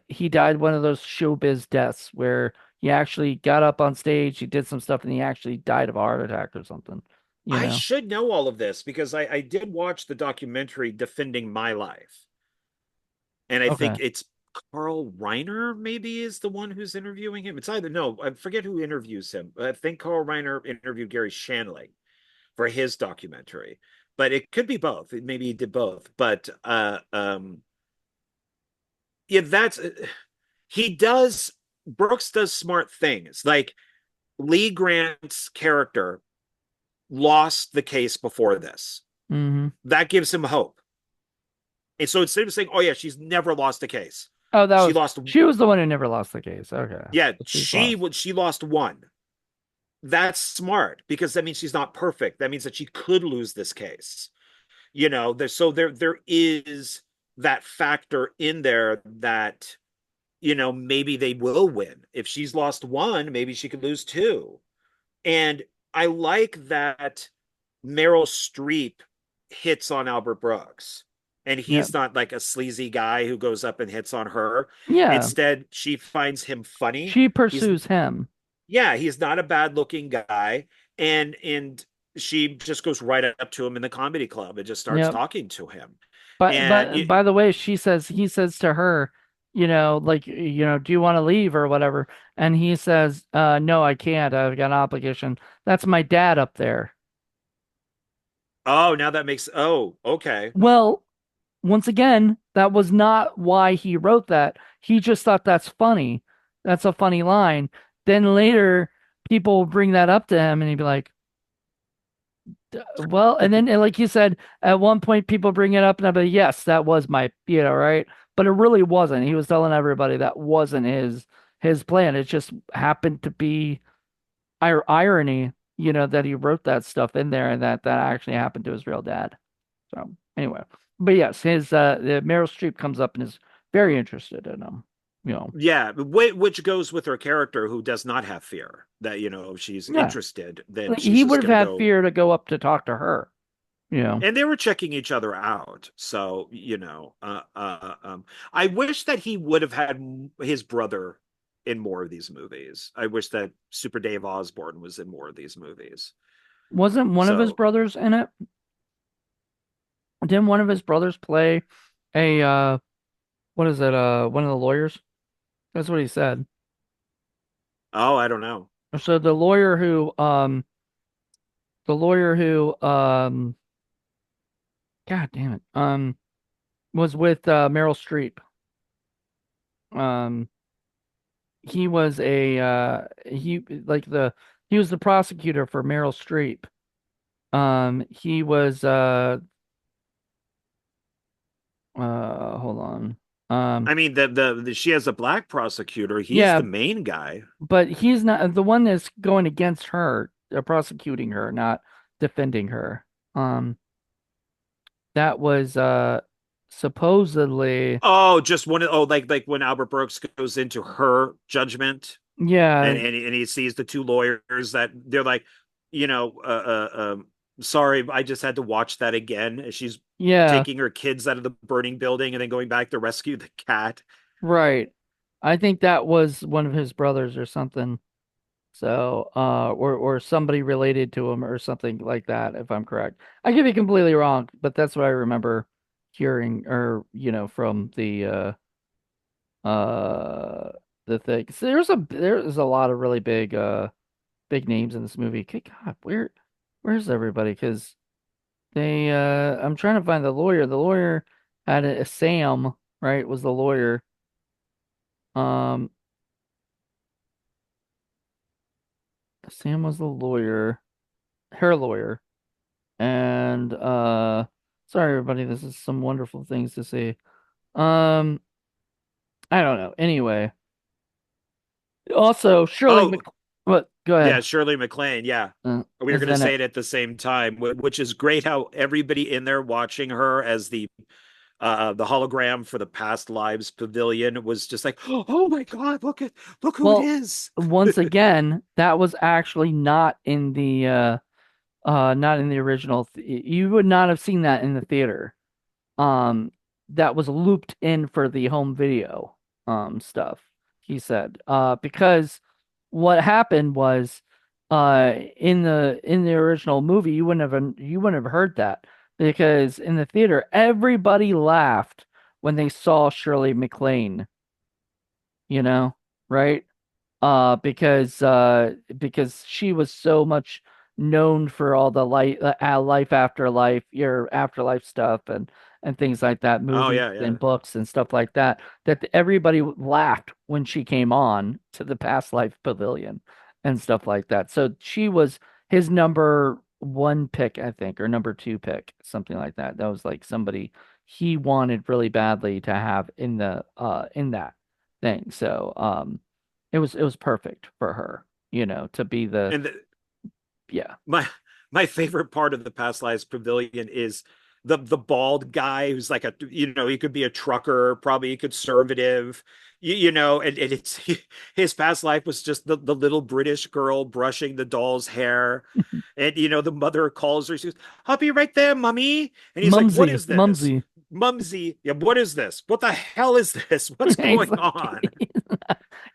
he died one of those showbiz deaths where he actually got up on stage, he did some stuff, and he actually died of a heart attack or something, you I know? should know all of this because I did watch the documentary Defending My Life. And I think Okay. it's Carl Reiner maybe is the one who's interviewing him. It's either no, I forget who interviews him. I think Carl Reiner interviewed Gary Shanley for his documentary, but it could be both. Maybe he did both. But yeah, that's he does. Brooks does smart things. Like Lee Grant's character lost the case before this. Hmm. That gives him hope. And so instead of saying, "Oh yeah, she's never lost a case," Oh, she lost. she was the one who never lost the case. Okay. Yeah, But she's lost. she lost one. That's smart because that means she's not perfect. That means that she could lose this case. There is that factor in there that maybe they will win. If she's lost one, maybe she could lose two. And I like that Meryl Streep hits on Albert Brooks. And Yeah. he's not like a sleazy guy who goes up and hits on her. Yeah. Instead, she finds him funny. She He's pursues him. Yeah, he's not a bad looking guy. And she just goes right up to him in the comedy club and just starts Yep. talking to him. But And by the way, he says to her, like, do you want to leave or whatever? And he says, no, I can't. I've got an obligation. That's my dad up there. oh, now that makes, oh, okay. Well, once again, that was not why he wrote that. He just thought that's funny. That's a funny line. Then later, people bring that up to him, and he'd be like, well, and then, and like you said, at one point, people bring it up, and I'd be like, yes, that was my, right? But it really wasn't. He was telling everybody that wasn't his plan. It just happened to be irony, that he wrote that stuff in there, and that actually happened to his real dad. So anyway, but yes, the Meryl Streep comes up and is very interested in him. You know, Yeah, which goes with her character who does not have fear that, if she's yeah, interested, then like she's he would just have going to had go. fear to go up to talk to her. You know, And they were checking each other out. So, I wish that he would have had his brother in more of these movies. I wish that Super Dave Osborne was in more of these movies. wasn't one of his So, brothers in it? Didn't one of his brothers play a what is it? One of the lawyers? That's what he said. oh, I don't know. So the lawyer who God damn it, was with Meryl Streep. Um, he was a he was the prosecutor for Meryl Streep. He was hold on. Um, I mean, she has a black prosecutor. He's yeah, the main guy. but he's not the one that's going against her, prosecuting her, not defending her. Um, that was supposedly, Oh, just one. Oh, like when Albert Brooks goes into her judgment, and yeah, and he sees the two lawyers that they're like, you know, sorry, I just had to watch that again. And she's yeah, taking her kids out of the burning building and then going back to rescue the cat. right. I think that was one of his brothers or something. So, or somebody related to him or something like that, if I'm correct. I could be completely wrong, but that's what I remember hearing, or from uh the thing. So there's a lot of really big names in this movie. Good God, where's everybody? Because I'm trying to find the lawyer. The lawyer had a Sam, right? Was the lawyer. Um, Sam was the lawyer, her lawyer. And sorry everybody, this is some wonderful things to say. Um, I don't know. Anyway, also Shirley Oh, Mc what? Go yeah, ahead. Shirley MacLaine. Yeah. We were Is going to in say it. it at the same time, which is great how everybody in there watching her as the hologram for the past lives pavilion was just like, oh my God, look who it Well, is. once again, that was actually not in the original. You would not have seen that in the theater. um that was looped in for the home video stuff, he said, because what happened was, in the original movie you wouldn't have heard that, because in the theater everybody laughed when they saw Shirley MacLaine, you know, right? Because she was so much known for all the life after life, your afterlife stuff, and things like that, Oh movies yeah, yeah. and books and stuff like that. That everybody laughed when she came on to the past life pavilion and stuff like that. So she was his number one pick, I think, or number two pick, something like that. That was like somebody he wanted really badly to have in that thing. So it was perfect for her, to be the And yeah. my my favorite part of the past lives pavilion is the bald guy who's like a, he could be a trucker, probably conservative, and it's his past life was just the little British girl brushing the doll's hair. And the mother calls her. She goes, "I'll be right there, mummy." And he's like, "What Mumsy, is this, Mumsy. Mumsy? Yeah, what is this? What the hell is this? What's He's going like, on?"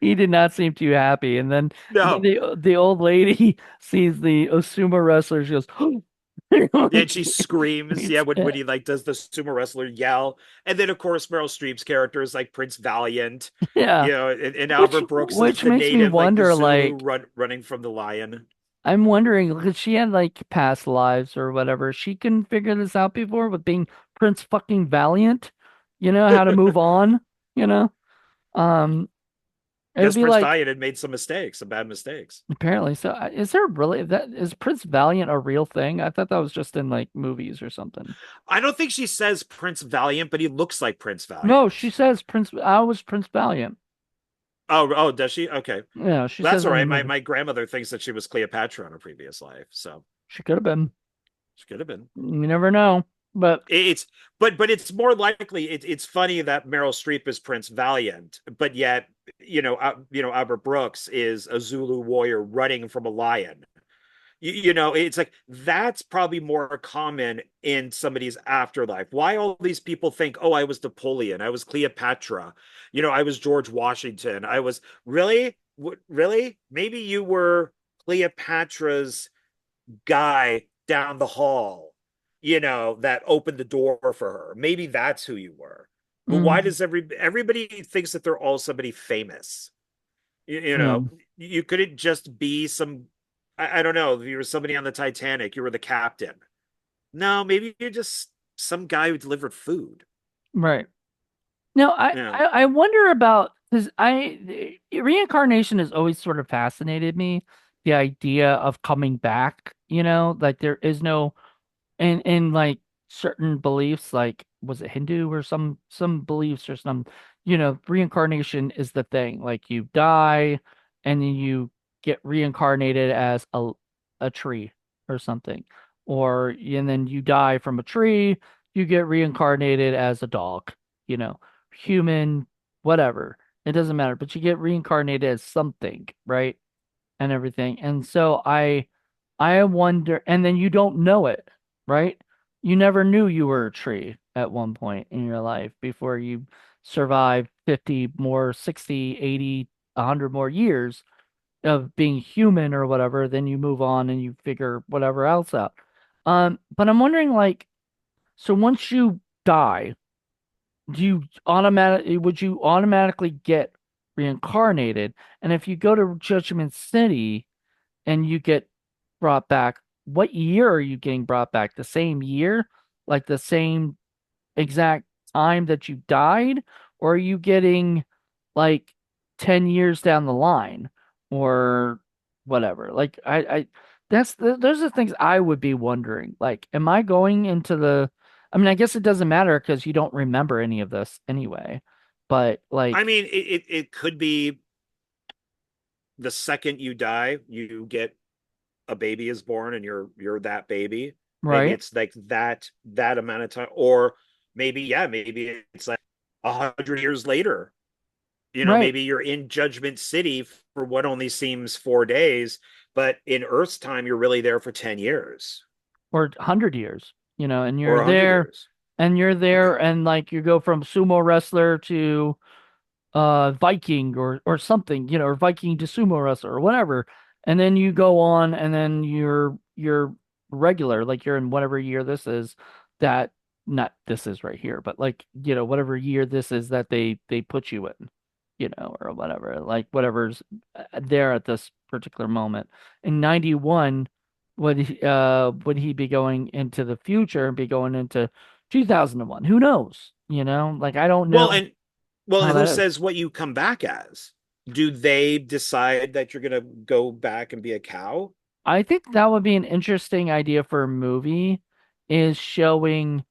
he did not seem too happy. And then No. the old lady sees the Osuma wrestler. She goes, Yeah, and like, she screams. Yeah, it's, when he like does the sumo wrestler yell, and then of course Meryl Streep's character is like Prince Valiant, yeah. and Albert Brooks is Which the makes me native, like the wonder, Zulu like, running from the lion. I'm wondering, because she had like past lives or whatever. She couldn't figure this out before with being Prince fucking Valiant, how to move on, you know? Um, it would Guess be Prince like, Valiant had made some mistakes, some bad mistakes. apparently. So is there really is Prince Valiant a real thing? I thought that was just in like movies or something. I don't think she says Prince Valiant, but he looks like Prince No, she Valiant. says I was Prince Valiant. Oh, does she? Okay, Yeah, she that's says all in the right. My movie. my grandmother thinks that she was Cleopatra in a previous life, so She could have been. she could have been. You never know. But It's but it's more likely. It's funny that Meryl Streep is Prince Valiant, but yet Albert Brooks is a Zulu warrior running from a lion. It's like that's probably more common in somebody's afterlife. Why all these people think, oh, I was Napoleon, I was Cleopatra, I was George Washington, I was really maybe you were Cleopatra's guy down the hall, that opened the door for her. Maybe that's who you were. But why mm, does everybody thinks that they're all somebody famous? You, you yeah, know, you couldn't just be some. I don't know. If you were somebody on the Titanic, you were the captain. No, maybe you're just some guy who delivered food. right. No, Yeah. I wonder about because reincarnation has always sort of fascinated me. The idea of coming back, like there is no in like certain beliefs, like was it Hindu or some beliefs or some, reincarnation is the thing. Like you die and then you get reincarnated as a tree or something. And then you die from a tree, you get reincarnated as a dog, you know, human, whatever. It doesn't matter, but you get reincarnated as something, right? And everything. And so I wonder, and then you don't know it, right? You never knew you were a tree at one point in your life before you survived 50 more, 60, 80, 100 more years of being human or whatever. Then you move on and you figure whatever else out. But I'm wondering, like, so once you die, would you automatically get reincarnated? And if you go to Judgment City and you get brought back, what year are you getting brought back? The same year? Like the same exact time that you died? Or are you getting like 10 years down the line or whatever? Like those are things I would be wondering. Like, am I going into I mean, I guess it doesn't matter because you don't remember any of this anyway. But I like, mean, it could be the second you die, you get a baby is born and you're that baby. Maybe right? it's like that amount of time, or maybe it's like 100 years later. Right. Maybe you're in Judgment City for what only seems 4 days, but in Earth's time, you're really there for 10 years Or 100 years, and or you're 100 years. there and like you go from sumo wrestler to Viking or something, or Viking to sumo wrestler or whatever. And then you go on and then you're regular, like you're in whatever year this is that not this is right here, but like, whatever year this is that they put you in, or whatever, like whatever's there at this particular moment. In 91, would he be going into the future and be going into 2001? Who knows? Like I don't Well, know and well, how and who that is. says what you come back as? Do they decide that you're gonna go back and be a cow? I think that would be an interesting idea for a movie, is showing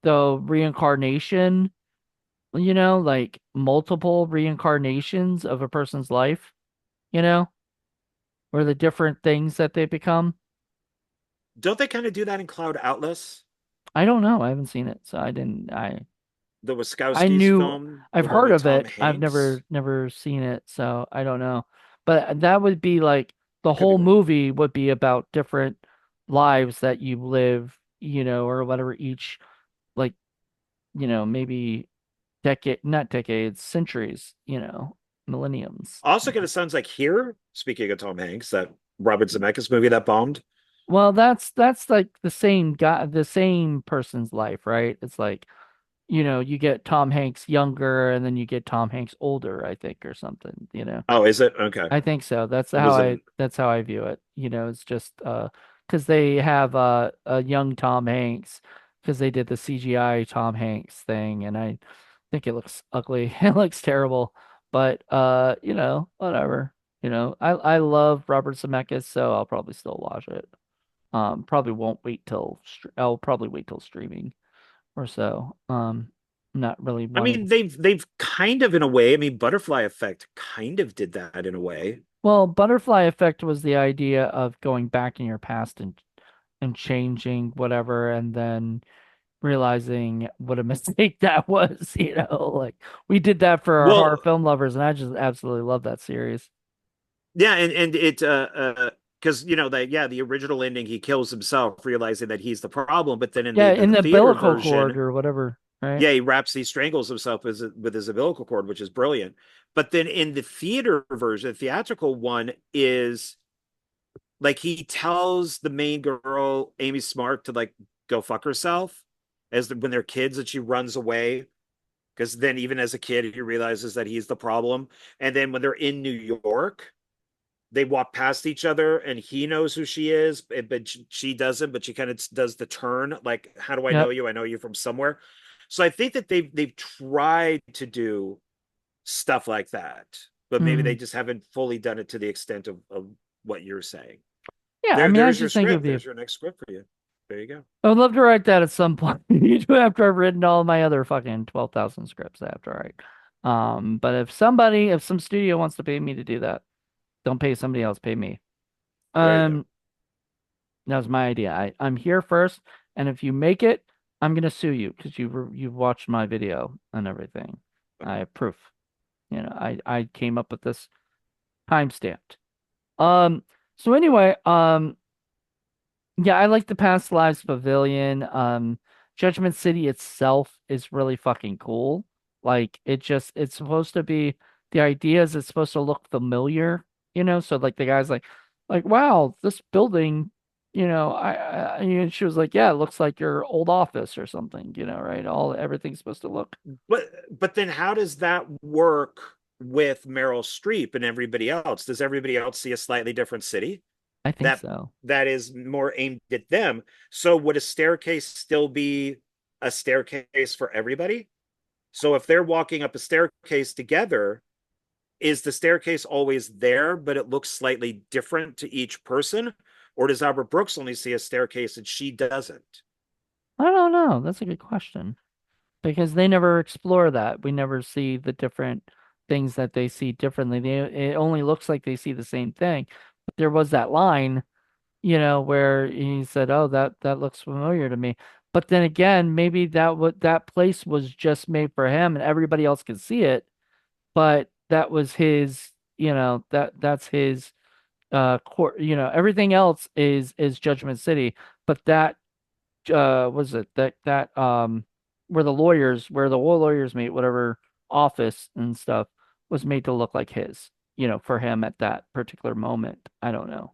the reincarnation, like multiple reincarnations of a person's life, you know, or the different things that they become. Don't they kind of do that in Cloud Atlas? I don't know. I haven't seen it, so I didn't. The I Wachowskis knew film, I've the one heard with of Tom it. I've Hanks. never seen it, so I don't know. But that would be like the I could be whole wrong. movie would be about different lives that you live, or whatever each like, maybe decade, not decades, centuries, millenniums. Also, kind of sounds like here. Speaking of Tom Hanks, that Robert Zemeckis movie that bombed. Well, that's like the same guy, the same person's life, right? It's like, you get Tom Hanks younger and then you get Tom Hanks older, I think, or something. Oh, is it? Okay. I think so. Was it? That's how I view it. It's just because they have a young Tom Hanks because they did the CGI Tom Hanks thing and I think it looks ugly. It looks terrible. But whatever. I love Robert Zemeckis, so I'll probably still watch it. Probably won't wait till I'll probably wait till streaming or so. Not really I wanting mean, to. they've kind of in a way. I mean, Butterfly Effect kind of did that in a way. Well, butterfly effect was the idea of going back in your past and changing whatever, and then realizing what a mistake that was. Like we did that for our horror Well, film lovers, and I just absolutely love that series. yeah, and it because that yeah, the original ending he kills himself, realizing that he's the problem, but then in Yeah, the in the theater umbilical cord version, or whatever, right? yeah, he strangles himself with his umbilical cord, which is brilliant. But then in the theater version, the theatrical one is like he tells the main girl, Amy Smart, to like go fuck herself when they're kids, and she runs away. Because then, even as a kid, he realizes that he's the problem. And then when they're in New York, they walk past each other, and he knows who she is, but she doesn't. But she kind of does the turn, like, "How do I know Yep. you? I know you from somewhere." So I think that they've tried to do stuff like that, but maybe they Mm. just haven't fully done it to the extent of what you're saying. Yeah, I mean, I There's your just think it'd script. be. There's your next script for you. There you go. I would love to write that at some point after I've written all my other fucking 12,000 scripts I have to write. But if some studio wants to pay me to do that, don't pay somebody else, pay me. There you go. Um, that was my idea. I'm here first, and if you make it, I'm gonna sue you because you've watched my video and everything. I have proof. I came up with this time stamped. Um, so anyway, yeah, I like the Past Lives Pavilion. Judgment City itself is really fucking cool. Like it's supposed to be the idea is it's supposed to look familiar. So like the guy's like wow, this building, and she was like, yeah, it looks like your old office or something, right? Everything's supposed to look. But then how does that work with Meryl Streep and everybody else? Does everybody else see a slightly different city I think that so. that is more aimed at them? So would a staircase still be a staircase for everybody? So if they're walking up a staircase together, is the staircase always there, but it looks slightly different to each person? Or does Albert Brooks only see a staircase and she doesn't? I don't know. That's a good question. Because they never explore that. We never see the different things that they see differently. It only looks like they see the same thing. But there was that line, where he said, "Oh, that looks familiar to me." But then again, maybe that place was just made for him and everybody else could see it, but that was that's his court, everything else is Judgment City, but that was it where the lawyers meet, whatever office and stuff was made to look like his, for him at that particular moment. I don't know.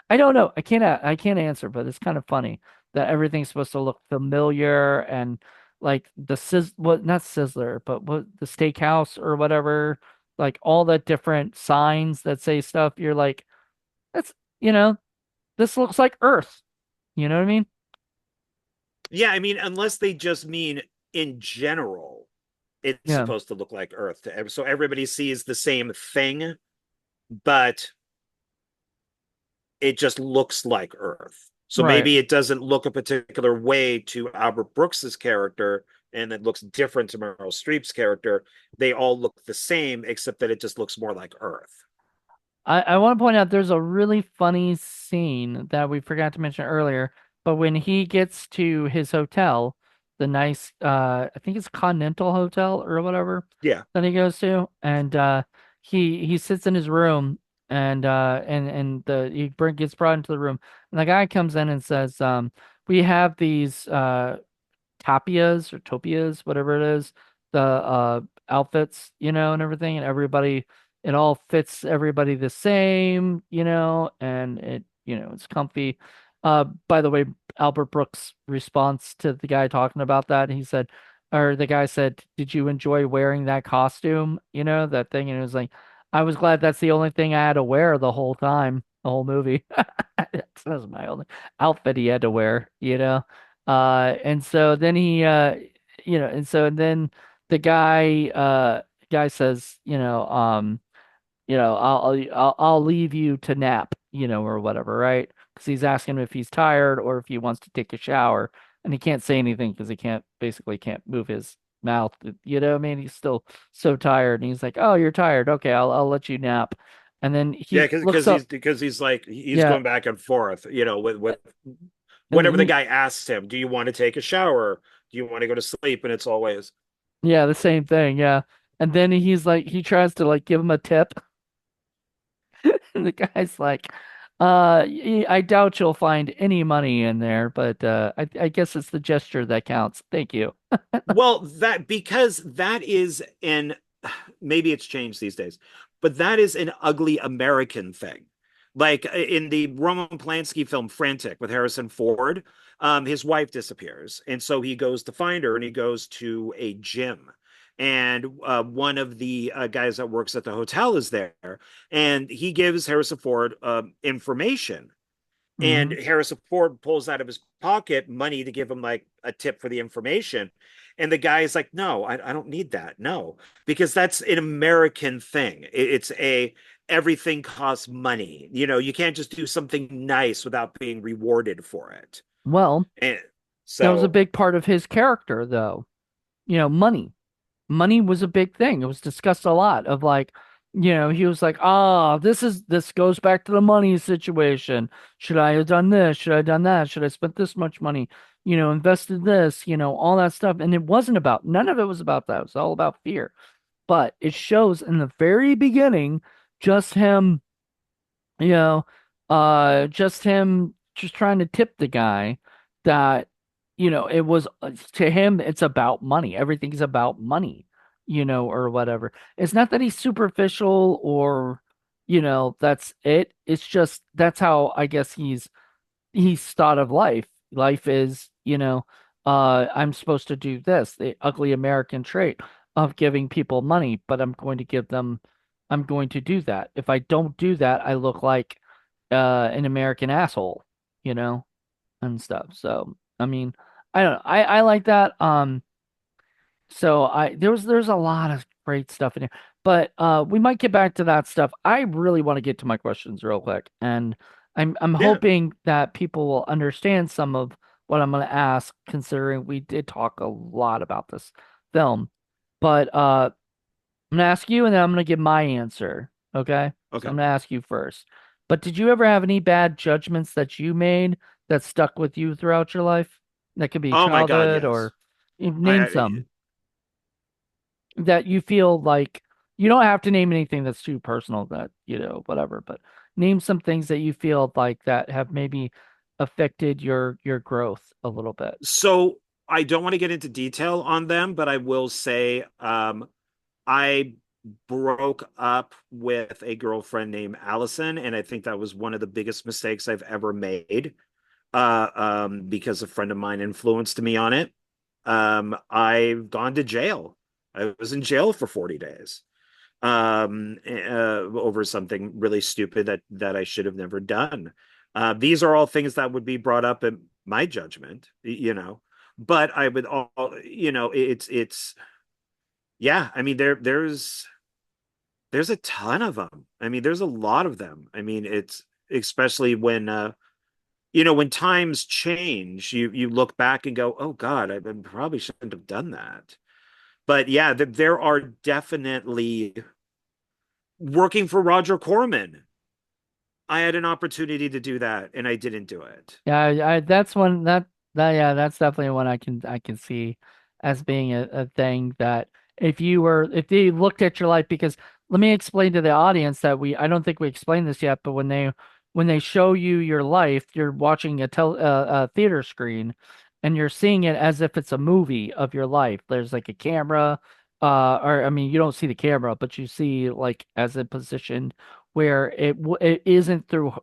I don't know. I can't answer, but it's kind of funny that everything's supposed to look familiar and like what not Sizzler, but what the steakhouse or whatever, like all the different signs that say stuff. You're like, that's you know, this looks like Earth. You know what I mean? Yeah, I mean, unless they just mean in general, it's Yeah. supposed to look like Earth. So everybody sees the same thing, but it just looks like Earth. So Right. maybe it doesn't look a particular way to Albert Brooks's character, and it looks different to Meryl Streep's character. They all look the same, except that it just looks more like Earth. I want to point out there's a really funny scene that we forgot to mention earlier But when he gets to his hotel, the nice I think it's Continental Hotel or whatever Yeah. that he goes to, and he sits in his room and the gets brought into the room, and the guy comes in and says, we have these tapias or topias, whatever it is, the outfits, and everything, and everybody, it all fits everybody the same, and it's comfy. By the way, Albert Brooks' response to the guy talking about that, he said, or the guy said, "Did you enjoy wearing that costume? That thing?" And it was like, "I was glad that's the only thing I had to wear the whole time, the whole movie." That was my only outfit he had to wear. And so then and then the guy says, I'll leave you to nap, or whatever, right? Because he's asking him if he's tired or if he wants to take a shower, and he can't say anything because he can't move his mouth. I mean, he's still so tired, and he's like, "Oh, you're tired. Okay, I'll let you nap." And then Yeah, he looks up, because he's like he's yeah, going back and forth, with and whenever the guy asks him, "Do you want to take a shower? Do you want to go to sleep?" And it's always, yeah, the same thing, yeah. And then he's like, he tries to like give him a tip, and the guy's like, I doubt you'll find any money in there, but I guess it's the gesture that counts. Thank you. well, that because that is an maybe it's changed these days, but that is an ugly American thing. Like in the Roman Polanski film Frantic with Harrison Ford, his wife disappears. And so he goes to find her and he goes to a gym. And one of the guys that works at the hotel is there. And he gives Harrison Ford information, and Hmm. Harrison Ford pulls out of his pocket money to give him like a tip for the information. And the guy is like, "No, I don't need that. No, because that's an American thing. It's a everything costs money. You can't just do something nice without being rewarded for it." Well, And that was a so, big part of his character, though. Money. Money was a big thing. It was discussed a lot of like, he was like, this goes back to the money situation. Should I have done this? Should I have done that? Should I spent this much money? Invested this, all that stuff. And it wasn't about, none of it was about that. It was all about fear. But it shows in the very beginning just him, you know, just him just trying to tip the guy that, it was to him, it's about money. Everything's about money, or whatever. It's not that he's superficial or, that's it. It's just that's how I guess he's thought of life. Life is, I'm supposed to do this, the ugly American trait of giving people money, but I'm going to do that. If I don't do that, I look like an American asshole, you know, and stuff. So, I mean, I don't know. I like that. So there's a lot of great stuff in here, but we might get back to that stuff. I really want to get to my questions real quick, and I'm yeah. hoping that people will understand some of what I'm going to ask, considering we did talk a lot about this film. But I'm going to ask you, and then I'm going to give my answer. Okay, so I'm Okay. going to ask you first. But did you ever have any bad judgments that you made that stuck with you throughout your life? That could be Oh my God, childhood yes. or name I some that you feel like you don't have to name anything that's too personal that, whatever, but name some things that you feel like that have maybe affected your growth a little bit. so I don't want to get into detail on them, but I will say, I broke up with a girlfriend named Allison, and I think that was one of the biggest mistakes I've ever made. Because a friend of mine influenced me on it. I've gone to jail. I was in jail for 40 days over something really stupid that I should have never done. These are all things that would be brought up in my judgment. But I would all, it's yeah. I mean, there's a ton of them. I mean, there's a lot of them. I mean, it's especially when times change, you look back and go, "Oh God, I probably shouldn't have done that." But yeah, there are definitely working for Roger Corman. I had an opportunity to do that and I didn't do it. Yeah, that's one that yeah, that's definitely one I can see as being a thing that if they looked at your life, because let me explain to the audience that I don't think we explained this yet, but when they show you your life, you're watching a theater screen and you're seeing it as if it's a movie of your life. There's like a camera, or I mean, you don't see the camera, but you see like as a position where it isn't through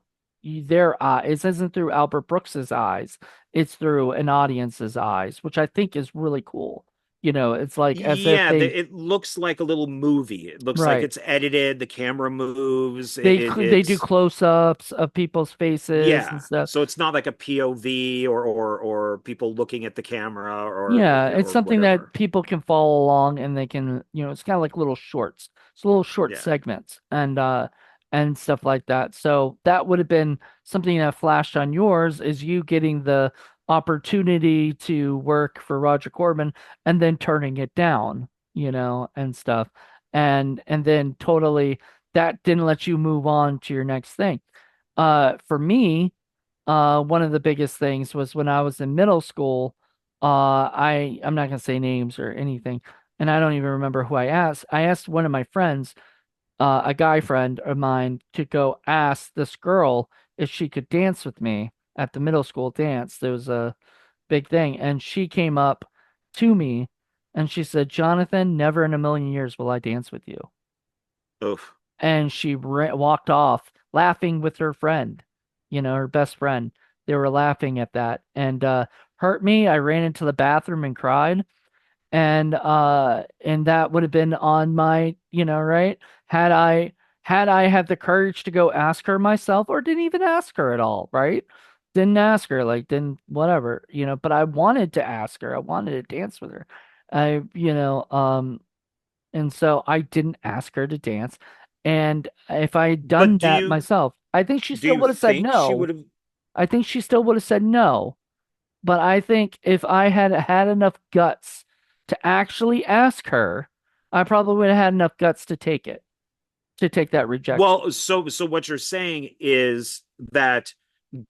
their eyes. It isn't through Albert Brooks's eyes. It's through an audience's eyes, which I think is really cool. It's like as if Yeah, they it looks like a little movie. It looks like right. it's edited, the camera moves. They do It's close-ups of people's faces and yeah. stuff. So it's not like a POV or people looking at the camera Yeah, it's or something that whatever. people can follow along and they can, it's kind of like little shorts. It's little short Yeah. segments and stuff like that. So that would have been something that flashed on yours is you getting the opportunity to work for Roger Corman and then turning it down, and stuff. And then totally that didn't let you move on to your next thing. For me, one of the biggest things was when I was in middle school. I'm not gonna say names or anything, and I don't even remember who I asked. I asked one of my friends, a guy friend of mine, to go ask this girl if she could dance with me at the middle school dance. There was a big thing, and she came up to me and she said, "Jonathan, never in a million years will I dance with you." Oof. And she walked off laughing with her friend, her best friend. They were laughing at that and hurt me. I ran into the bathroom and cried. And that would have been on my, right? Had I had I had the courage to go ask her myself, or didn't even ask her at all, right? Didn't ask her, like didn't whatever, but I wanted to ask her. I wanted to dance with her. And so I didn't ask her to dance. And if I'd done But that myself, I think she do still you would have said think she no. would have I think she still would have said no. But I think if I had had enough guts to actually ask her, I probably would have had enough guts to take it, to take that rejection. well, so what you're saying is that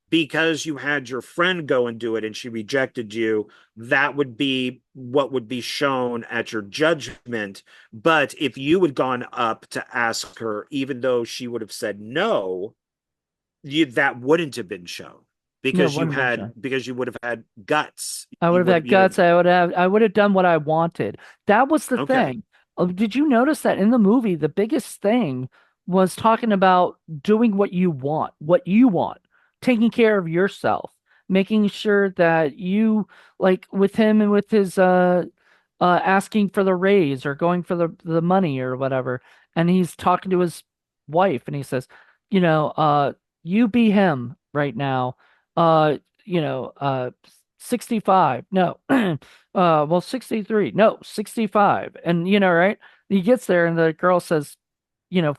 because you had your friend go and do it and she rejected you, that would be what would be shown at your judgment. But if you had gone up to ask her, even though she would have said no, that wouldn't have been shown No, one of them. because you would have had guts. I would You have would have, had guts. I would have done what I wanted. That was the okay. thing. Did you notice that in the movie, the biggest thing was talking about doing what you want, taking care of yourself, making sure that you, like with him and with his asking for the raise or going for the money or whatever, and he's talking to his wife and he says, you know, uh, you be him right now. Uh, you know, uh 65. No. Well, 63. No, 65. And right? He gets there and the girl says,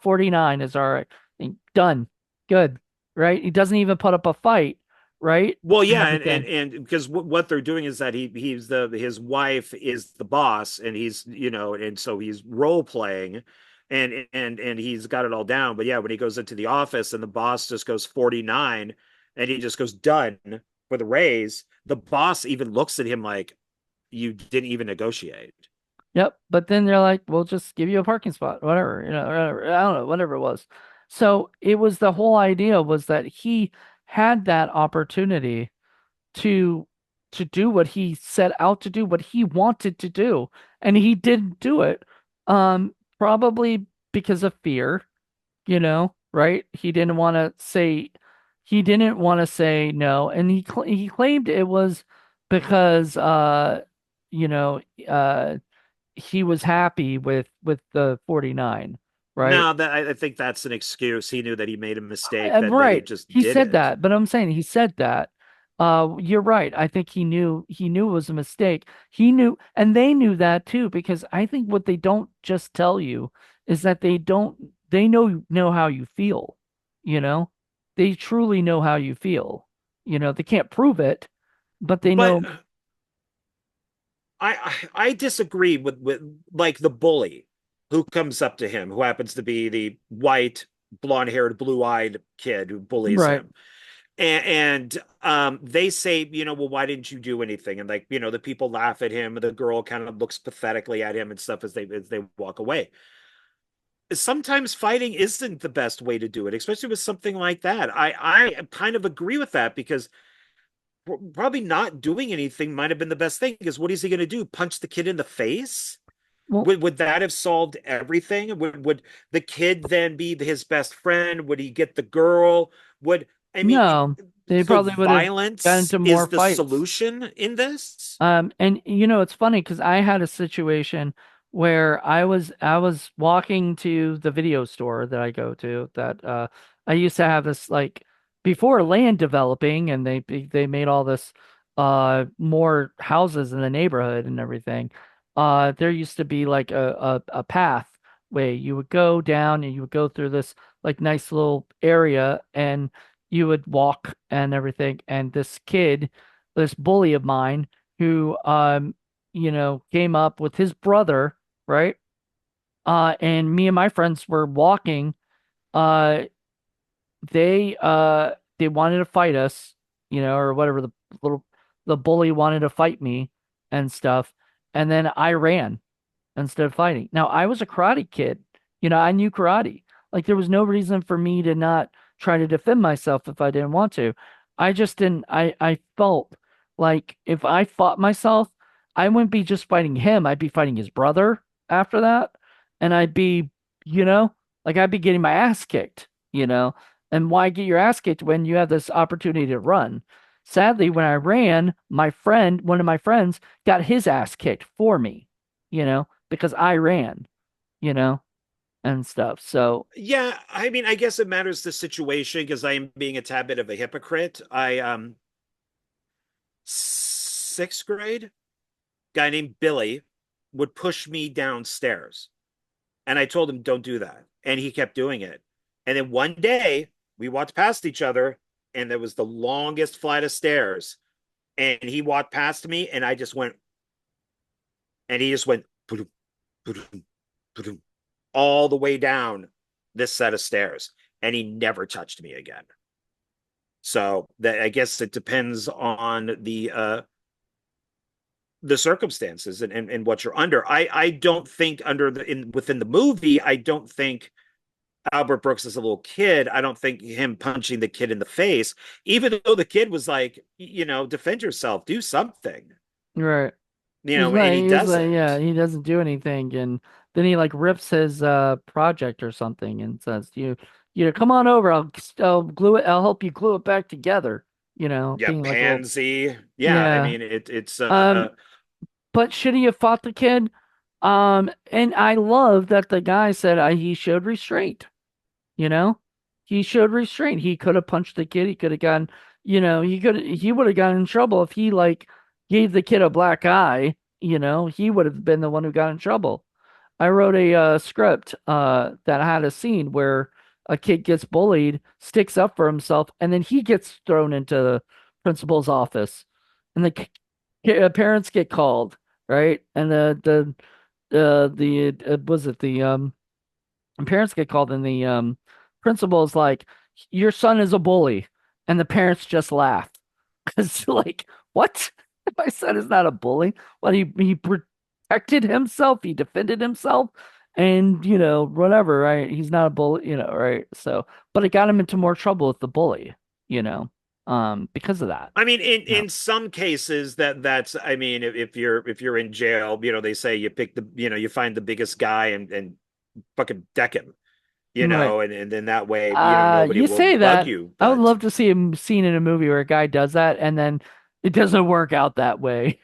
49 is all right. And done. Good. Right? He doesn't even put up a fight, right? Well, And yeah, everything. and because what they're doing is that he's the his wife is the boss, and he's and so he's role playing, and he's got it all down. But yeah, when he goes into the office and the boss just goes 49, and he just goes done for the raise, the boss even looks at him like you didn't even negotiate. Yep. But then they're like, we'll just give you a parking spot, whatever, whatever. I don't know, whatever it was. So it was the whole idea was that he had that opportunity to do what he set out to do, what he wanted to do, and he didn't do it. Probably because of fear, right? He didn't want to say no, and he claimed it was because you know, uh he was happy with the 49, right? No, that I think that's an excuse. He knew that he made a mistake, And that he right, just he did said it. that, but I'm saying he said that. You're right. I think he knew it was a mistake. He knew, and they knew that too, because I think what they don't just tell you is that they know how you feel, you know? They truly know how you feel. They can't prove it, but they But know. I disagree with like the bully who comes up to him, who happens to be the white blonde-haired, blue-eyed kid who bullies Right. him. And they say, well, why didn't you do anything? And like, the people laugh at him, and the girl kind of looks pathetically at him and stuff as they walk away. Sometimes fighting isn't the best way to do it, especially with something like that. I kind of agree with that, because probably not doing anything might have been the best thing. Because what is he going to do? Punch the kid in the face? Well, Would that have solved everything? Would the kid then be his best friend? Would he get the girl? Would I mean? no, they So probably would have gotten violence into more is the fights. solution in this? And it's funny because I had a situation where I was walking to the video store that I go to that I used to have this like before land developing and they made all this more houses in the neighborhood and everything. There used to be like a path where you would go down and you would go through this like nice little area and you would walk and everything. And this kid, this bully of mine who came up with his brother, right? And me and my friends were walking. Uh they wanted to fight us, or whatever little the bully wanted to fight me and stuff. And then I ran instead of fighting. Now, I was a karate kid. I knew karate. Like there was no reason for me to not try to defend myself if I didn't want to. I just didn't I felt like if I fought myself, I wouldn't be just fighting him, I'd be fighting his brother after that. And I'd be, you know, like I'd be getting my ass kicked. And why get your ass kicked when you have this opportunity to run? Sadly, when I ran, one of my friends, got his ass kicked for me, because I ran, you know, and stuff. So, Yeah, I mean, I guess it matters the situation, because I am being a tad bit of a hypocrite. I sixth grade, guy named Billy would push me downstairs. And I told him, don't do that. And he kept doing it. And then one day we walked past each other, and there was the longest flight of stairs. And he walked past me, and I just went, and he just went all the way down this set of stairs. And he never touched me again. So that, I guess it depends on the circumstances and what you're under. I don't think within the movie, I don't think Albert Brooks is a little kid. I don't think him punching the kid in the face, even though the kid was like, defend yourself, do something, right. and he He's like, yeah, doesn't. he doesn't do anything. And then he like rips his project or something and says, come on over. I'll glue it. I'll help you glue it back together. Yeah, Being like a little, pansy. Yeah, I yeah. mean it's Um, but should he have fought the kid? And I love that the guy said he showed restraint. You know, he showed restraint. He could have punched the kid. He could have gotten, he would have gotten in trouble if he like gave the kid a black eye. He would have been the one who got in trouble. I wrote a script that had a scene where a kid gets bullied, sticks up for himself, and then he gets thrown into the principal's office, and parents get called, right? And the was it the and parents get called, and the principal is like, "Your son is a bully," and the parents just laugh because, like, what? My son is not a bully. What he protected himself, he defended himself, and whatever, right? He's not a bully, right? So, but it got him into more trouble with the bully, you know, because of that. I mean, in Yeah, in some cases, that's I mean, if you're in jail, they say you pick you find the biggest guy and fucking deck him, right. and then that way, nobody You will say bug that. you. I would But love to see a scene in a movie where a guy does that and then it doesn't work out that way.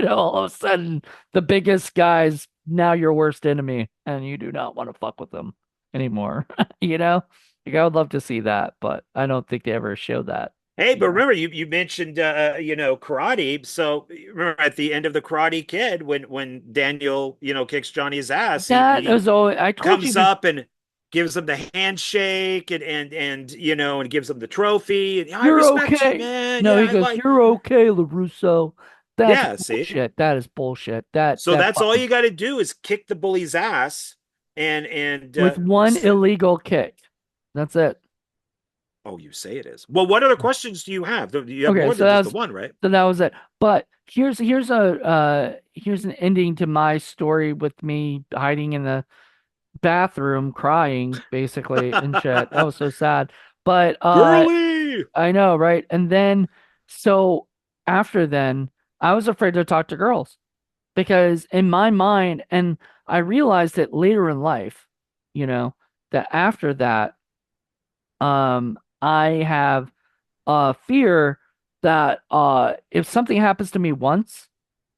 All of a sudden the biggest guy's now your worst enemy and you do not want to fuck with them anymore. You know? Like I would love to see that, but I don't think they ever show that, hey, you but know. remember, you mentioned karate. So remember at the end of the Karate Kid, when Daniel kicks Johnny's ass, he That he was always, I told you comes this. up and gives him the handshake, and and gives him the trophy. And, I You're respect you, okay. man. No, Yeah, he I goes, like. "You're okay, LaRusso." That's Yeah, see. bullshit. That is bullshit. That So that that's all fucking you got to do is kick the bully's ass, and with one illegal kick. That's it. Oh, you say it is. Well, what other questions do you have? You have Okay, more so than just the that's one, right? so that was it. But here's an ending to my story with me hiding in the bathroom crying basically and shit. That was so sad. But Girly. I know, right? And then so after then, I was afraid to talk to girls because in my mind, and I realized it later in life, you know, that after that, I have fear that if something happens to me once,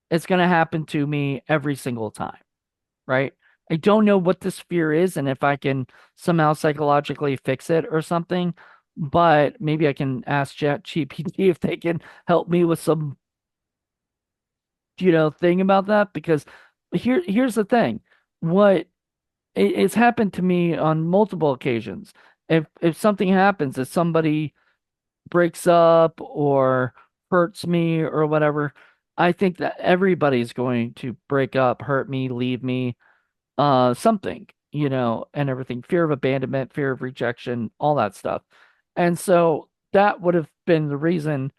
it's gonna happen to me every single time, right? I don't know what this fear is and if I can somehow psychologically fix it or something, but maybe I can ask ChatGPT if they can help me with some, thing about that because here's the thing. What it's happened to me on multiple occasions. If something happens, if somebody breaks up or hurts me or whatever, I think that everybody's going to break up, hurt me, leave me, something, and everything. Fear of abandonment, fear of rejection, all that stuff. And so that would have been the reason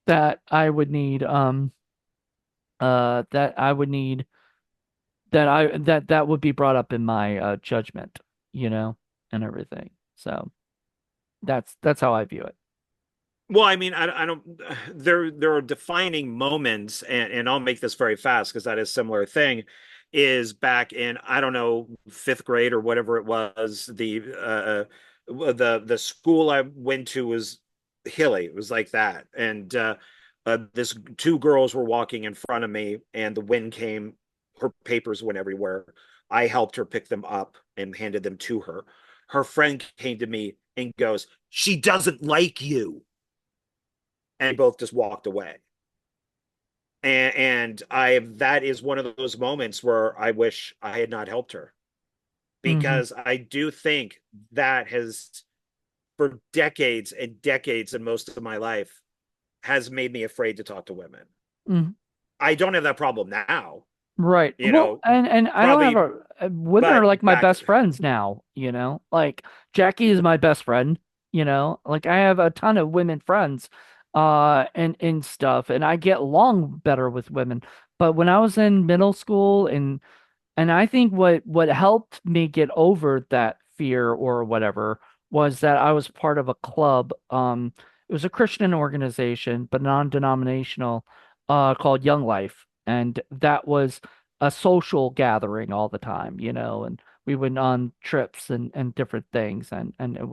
that I would need that I would need that would be brought up in my judgment, you know, and everything. So that's how I view it. Well, I mean, I don't. There are defining moments, and I'll make this very fast because that is a similar thing. Is back in I don't know fifth grade or whatever it was. The school I went to was hilly. It was like that, and this two girls were walking in front of me, and the wind came. Her papers went everywhere. I helped her pick them up and handed them to her. Her friend came to me and goes, "She doesn't like you." And both just walked away. And I that is one of those moments where I wish I had not helped her Hmm. because I do think that has for decades and decades and most of my life has made me afraid to talk to women. Hmm. I don't have that problem now, Right. you Well, know, and I don't have probably, women are but like my back best friends now, Like Jackie is my best friend, Like I have a ton of women friends and stuff and I get along better with women. But when I was in middle school and I think what helped me get over that fear or whatever was that I was part of a club. It was a Christian organization, but non-denominational, called Young Life, and that was a social gathering all the time, and we went on trips and different things, and it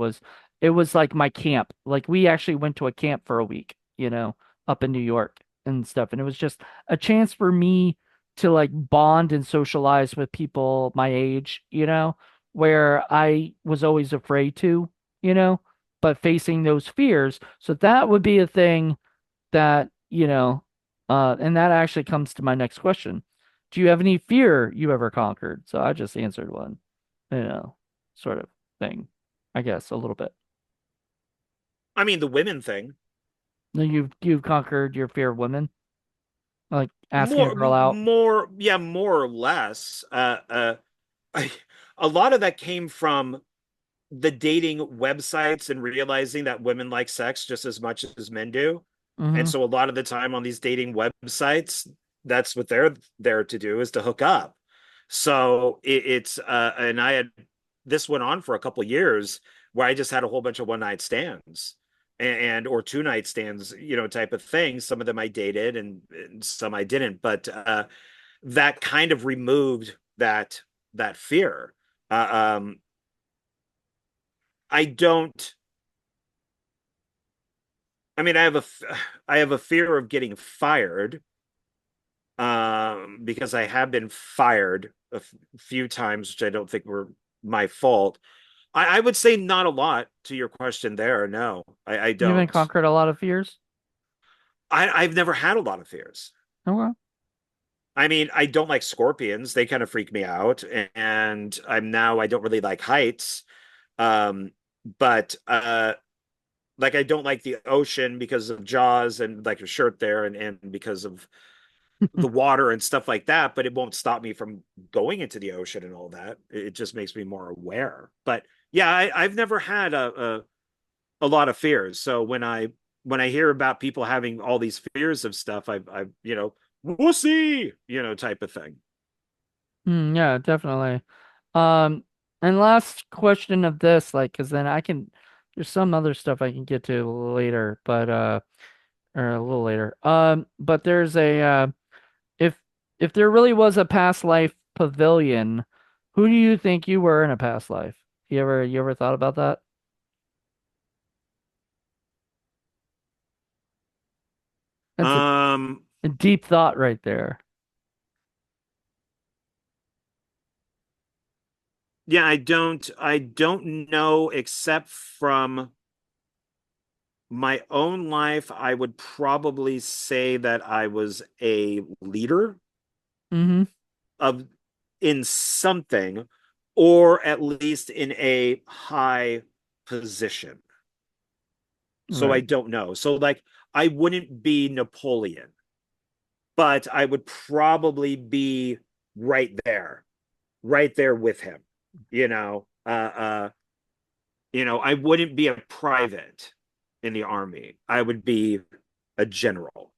was like my camp. Like we actually went to a camp for a week, up in New York and stuff, and it was just a chance for me to like bond and socialize with people my age, where I was always afraid to, but facing those fears. So that would be a thing that, and that actually comes to my next question. Do you have any fear you ever conquered? So I just answered one, you know, sort of thing, I guess, a little bit. I mean the women thing Then you've conquered your fear of women, like asking a girl out. yeah, more or less. I, a lot of that came from the dating websites and realizing that women like sex just as much as men do. And Hmm. so a lot of the time on these dating websites, that's what they're there to do is to hook up. So it's and I had this went on for a couple years where I just had a whole bunch of one night stands and or two night stands, type of thing. Some of them I dated and some I didn't, but that kind of removed that fear. Uh, um, I don't. I mean, I have a fear of getting fired because I have been fired few times, which I don't think were my fault. I would say not a lot to your question there. No, I You haven't don't. conquered a lot of fears? I've never had a lot of fears. Okay. I mean, I don't like scorpions. They kind of freak me out. And I don't really like heights. Um, but like I don't like the ocean because of Jaws and like your shirt there and because of the water and stuff like that, but it won't stop me from going into the ocean and all that. It just makes me more aware. But Yeah, I've never had a lot of fears. So when I hear about people having all these fears of stuff, I wussy, type of thing. Yeah, definitely. Um, and last question of this, like, because then I can, there's some other stuff I can get to later, but or a little later. But there's if if there really was a past life pavilion, who do you think you were in a past life? You ever thought about that? That's Um, a deep thought right there. yeah, I don't know except from my own life, I would probably say that I was a leader Mm-hmm. of in something, or at least in a high position. So I Right. don't know. So like I wouldn't be Napoleon, but I would probably be right there, right there with him. You know, I wouldn't be a private in the army. I would be a general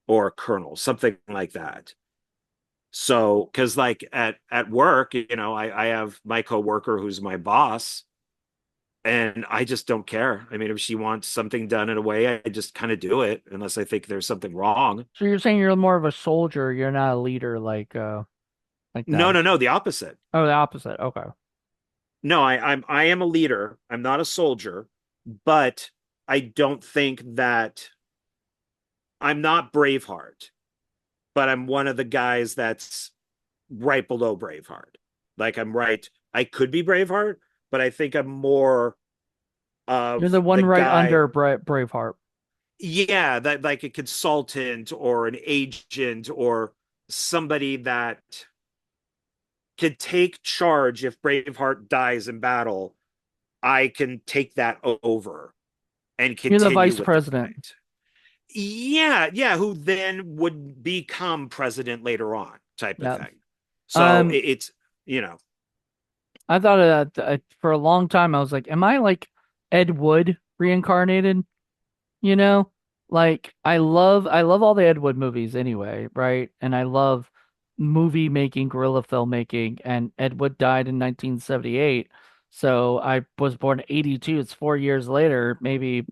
or a colonel, something like that. So, because like at work, I have my coworker who's my boss, and I just don't care. I mean, if she wants something done in a way, I just kind of do it, unless I think there's something wrong. So you're saying you're more of a soldier, you're not a leader like No, that. no, no, the opposite. Oh, the opposite. Okay. No, I am a leader. I'm not a soldier, but I don't think that I'm not Braveheart, but I'm one of the guys that's right below Braveheart. Like I'm right. I could be Braveheart, but I think I'm more You're of the the one right guy, under Braveheart. yeah, that like a consultant or an agent or somebody that could take charge if Braveheart dies in battle. I can take that over and You're the continue vice with the president. fight. Yeah, yeah, who then would become president later on, type of Yeah. thing. So Um, it's, you know, I thought of that for a long time. I was like, am I like Ed Wood reincarnated? You know, like I love all the Ed Wood movies anyway, right? And I love movie making, guerrilla filmmaking. And Ed Wood died in 1978, so I was born in 82. It's 4 years later. Maybe,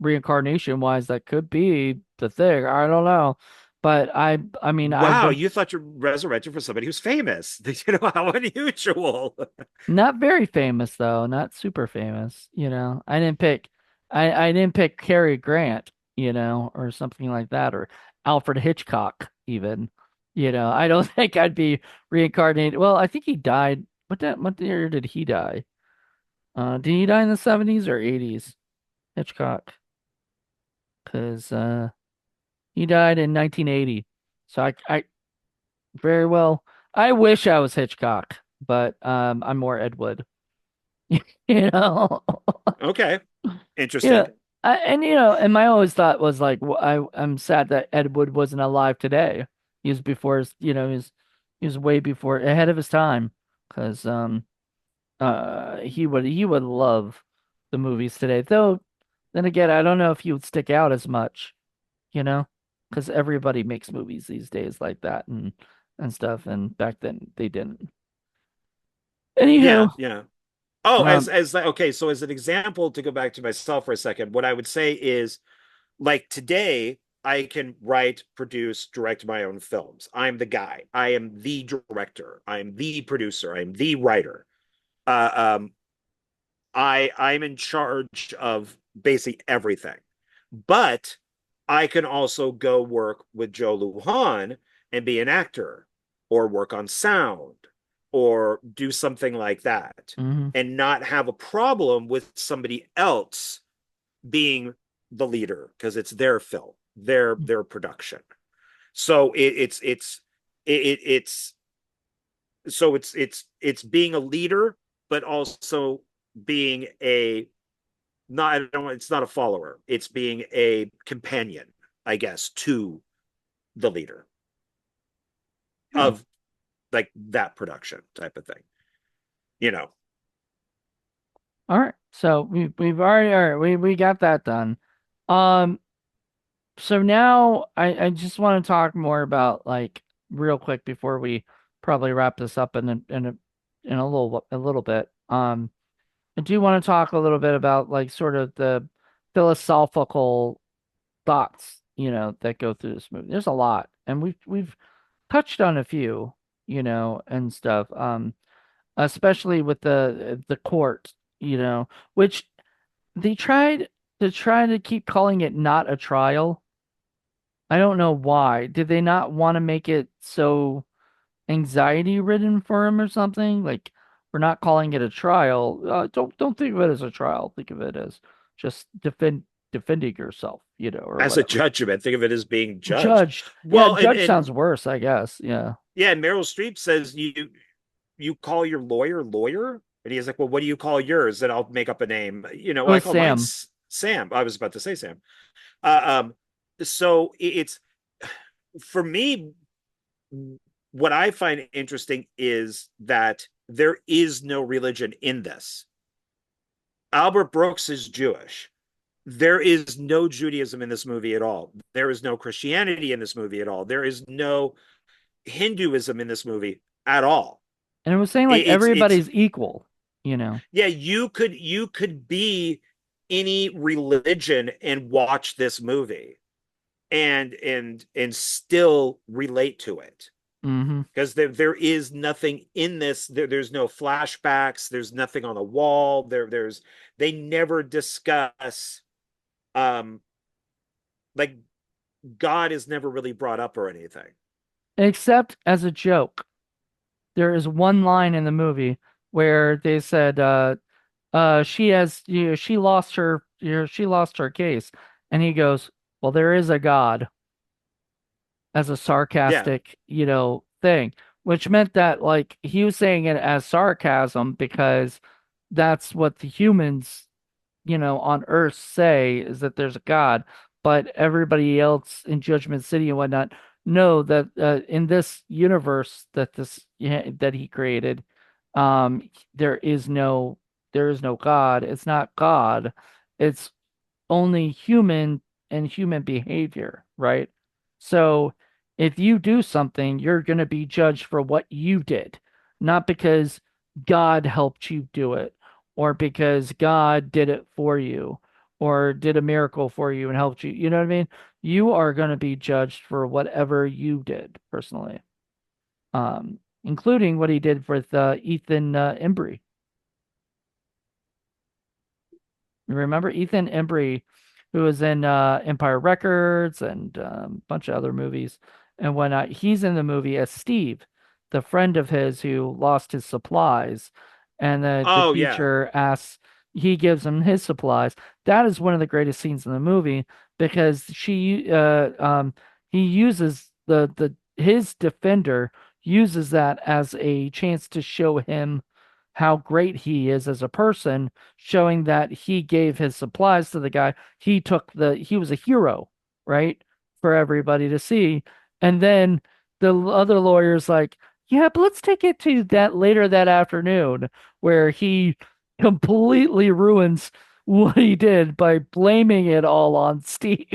reincarnation wise, that could be the thing. I don't know, but I mean, I've wow, been you thought you resurrected for somebody who's famous. How unusual. not very famous though, not super famous. I didn't pick Cary Grant, or something like that, or Alfred Hitchcock even. I don't think I'd be reincarnated. Well, I think he died. What year did he die? Did he die in the 70s or 80s? Hitchcock, because he died in 1980. So I very well. I wish I was Hitchcock, but I'm more Ed Wood. You know. Okay, Yeah, interesting. and my always thought was like, I'm sad that Ed Wood wasn't alive today. He was before his, he was way before ahead of his time, because he would love the movies today. Though, then again, I don't know if he would stick out as much, you know, because everybody makes movies these days like that and stuff, and back then they didn't. Yeah, Anywho, yeah. Oh, um, okay, so as an example, to go back to myself for a second, what I would say is like today, I can write, produce, direct my own films. I'm the guy. I am the director. I'm the producer. I'm the writer. Uh, um, I'm in charge of basically everything. But I can also go work with Joe Lujan and be an actor or work on sound or do something like that mhm. and not have a problem with somebody else being the leader because it's their film, their production. So it's it's being a leader, but also being a not I don't it's not a follower. It's being a companion, I guess, to the leader Yeah. of like that production type of thing. You know. All right. So we've already all right, we got that done. Um so now I just want to talk more about like real quick before we probably wrap this up in a little bit. I do want to talk a little bit about like sort of the philosophical thoughts, that go through this movie. There's a lot, and we've touched on a few, and stuff. Especially with the court, which they tried to keep calling it not a trial. I don't know why. Did they not want to make it so anxiety ridden for him or something? Like we're not calling it a trial. Don't think of it as a trial. Think of it as just defending yourself, or As a whatever. judgment. Think of it as being judged. Judged. Yeah, Well, judge sounds worse, I guess. Yeah. yeah, Meryl Streep says you call your lawyer, and he's like, well, what do you call yours? And I'll make up a name. It I was call Sam. mine Sam. I was about to say Sam. Uh, um, so it's for me. What I find interesting is that there is no religion in this. Albert Brooks is Jewish. There is no Judaism in this movie at all. There is no Christianity in this movie at all. There is no Hinduism in this movie at all. And it was saying like It's everybody's equal. yeah, you could be any religion and watch this movie and still relate to it, Hmm. because there is nothing in this. There's no flashbacks, there's nothing on the wall. They never discuss um like God is never really brought up or anything. Except as a joke. There is one line in the movie where they said she has she lost her case, and he goes, well, there is a God, as a Yeah. sarcastic, thing, which meant that like he was saying it as sarcasm because that's what the humans, on Earth say, is that there's a God, but everybody else in Judgment City and whatnot know that in this universe that that he created, there is no God. It's not God. It's only human and human behavior, right? So if you do something, you're going to be judged for what you did, not because God helped you do it or because God did it for you or did a miracle for you and helped you. You know what I mean? You are going to be judged for whatever you did personally, including what he did with Ethan Embry. Remember Ethan Embry, who was in Empire Records and a bunch of other movies. And when he's in the movie as Steve, the friend of his who lost his supplies, and the Oh yeah. teacher asks, he gives him his supplies. That is one of the greatest scenes in the movie because he uses the his defender uses that as a chance to show him how great he is as a person, showing that he gave his supplies to the guy. He was a hero, right? For everybody to see. And then the other lawyer's like, yeah, but let's take it to that later that afternoon where he completely ruins what he did by blaming it all on Steve.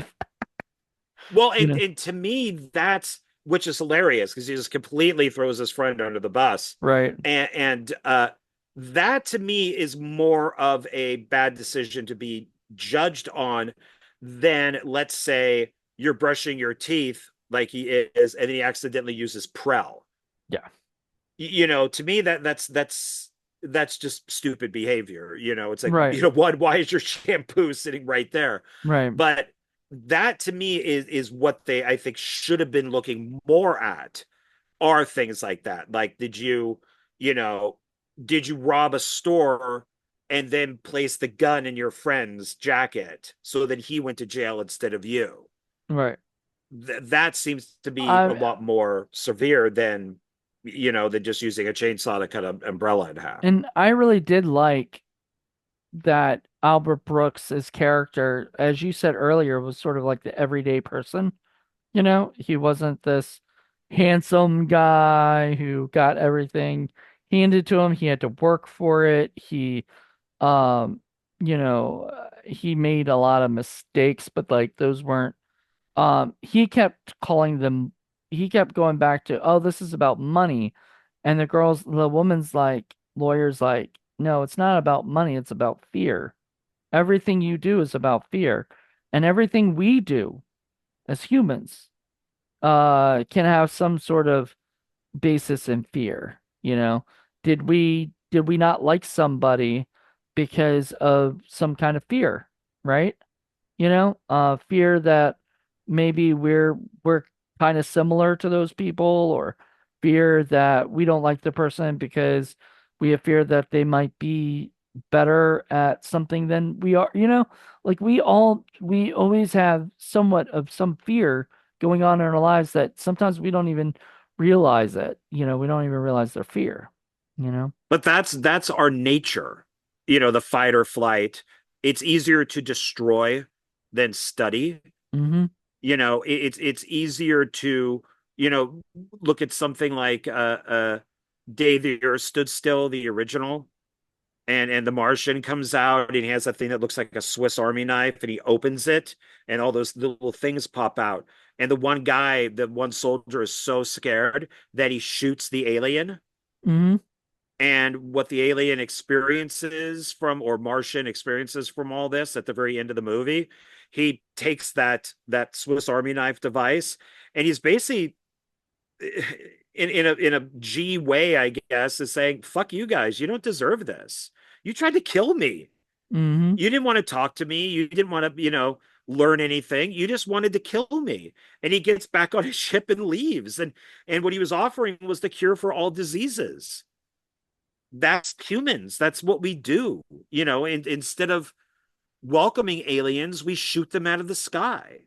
Well, You and know, and to me, that's which is hilarious because he just completely throws his friend under the bus, right, and that to me is more of a bad decision to be judged on than, let's say, you're brushing your teeth like he is, and then he accidentally uses Prel. yeah, To me that's just stupid behavior. It's like, right, why is your shampoo sitting right there? right, But that to me is what they, I think, should have been looking more at, are things like that. Like, you know did you rob a store and then place the gun in your friend's jacket so that he went to jail instead of you? right. That seems to be a I lot more severe than just using a chainsaw to cut an umbrella in half. and I really did like that Albert Brooks's character, as you said earlier, was sort of like the everyday person. He wasn't this handsome guy who got everything handed to him. He had to work for it. He um, he made a lot of mistakes, but like those weren't, he kept calling them, he kept going back to, oh, this is about money. And the woman's like, lawyer's like, no, it's not about money, it's about fear. Everything you do is about fear. And everything we do as humans, can have some sort of basis in fear, you know? Did we not like somebody because of some kind of fear, right? Fear that maybe we're kind of similar to those people, or fear that we don't like the person because we have fear that they might be better at something than we are, like we always have somewhat of some fear going on in our lives that sometimes we don't even realize it, we don't even realize their fear, you know? But that's our nature, the fight or flight. It's easier to destroy than study. Hmm. It's easier to, you know, look at something like Day the Earth Stood Still, the original, and the Martian comes out and he has a thing that looks like a Swiss Army knife and he opens it and all those little things pop out. And the one soldier is so scared that he shoots the alien, Hmm. and what the alien experiences from, or Martian experiences from all this at the very end of the movie, he takes that Swiss Army knife device and he's basically in a G way, I guess, is saying, "Fuck you guys, you don't deserve this. You tried to kill me. Hmm. You didn't want to talk to me. You didn't want to, learn anything. You just wanted to kill me." And he gets back on his ship and leaves. And what he was offering was the cure for all diseases. That's humans. That's what we do. And instead of welcoming aliens, we shoot them out of the sky.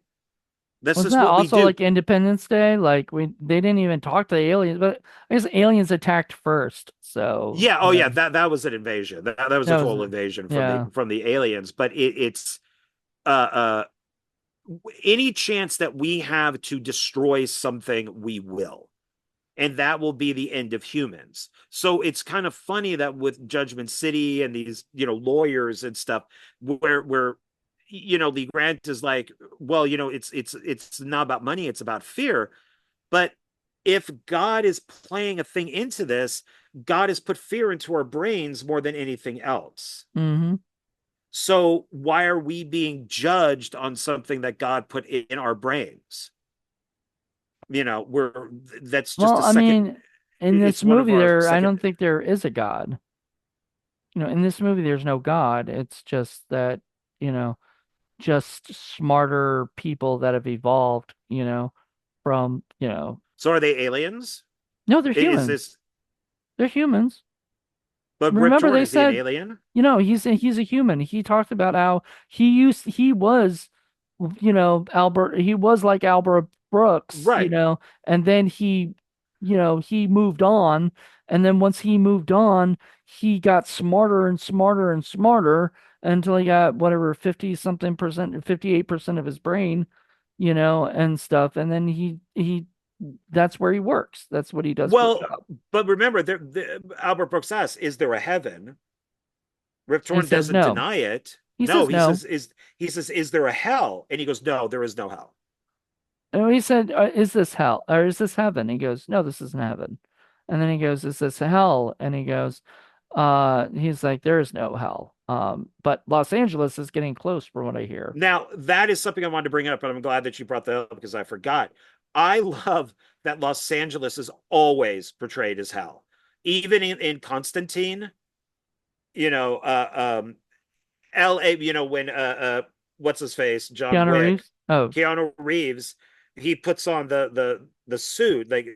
That's Wasn't just that what we also do. like Independence Day? Like they didn't even talk to the aliens, but I guess aliens attacked first. So, Yeah, oh yeah, that was an invasion. That was a that was, total invasion from the yeah. from the aliens. But it's uh any chance that we have to destroy something, we will. And that will be the end of humans. So it's kind of funny that with Judgment City and these, lawyers and stuff, where Lee Grant is like, well, it's not about money, it's about fear. But if God is playing a thing into this, God has put fear into our brains more than anything else. Hmm. So why are we being judged on something that God put in our brains? We're That's just Well, a I second. mean, in It's this one of movie our I second. don't think there is a God. In this movie there's no God. It's just that, you know, just smarter people that have evolved, from, So are they aliens? no, they're Is humans. this? They're humans. But Rip Remember Torn, they is he an said, alien? he's a human. He talked about how he was, Albert, he was like Albert Brooks, Right. and then he moved on, and then once he moved on, he got smarter and smarter and smarter until he got whatever 50 something percent, 58% of his brain, and stuff, and then he that's where he works. That's what he does for a Well, job. but remember, Albert Brooks asks, "Is there a heaven?" Rip And he Torn says doesn't no. deny it. He No, says he no. says, "Is there a hell?" And he goes, "No, there is no hell." And he said, "Is this hell or is this heaven?" He goes, "No, this isn't heaven." And then he goes, "Is this hell?" And he goes, he's like, "There is no hell." But Los Angeles is getting close from what I hear. Now, that is something I wanted to bring up, and I'm glad that you brought that up because I forgot. I love that Los Angeles is always portrayed as hell. Even in Constantine, you know, LA, when what's his face, John Keanu Wick, Reeves? Oh, Keanu Reeves, he puts on the suit, like,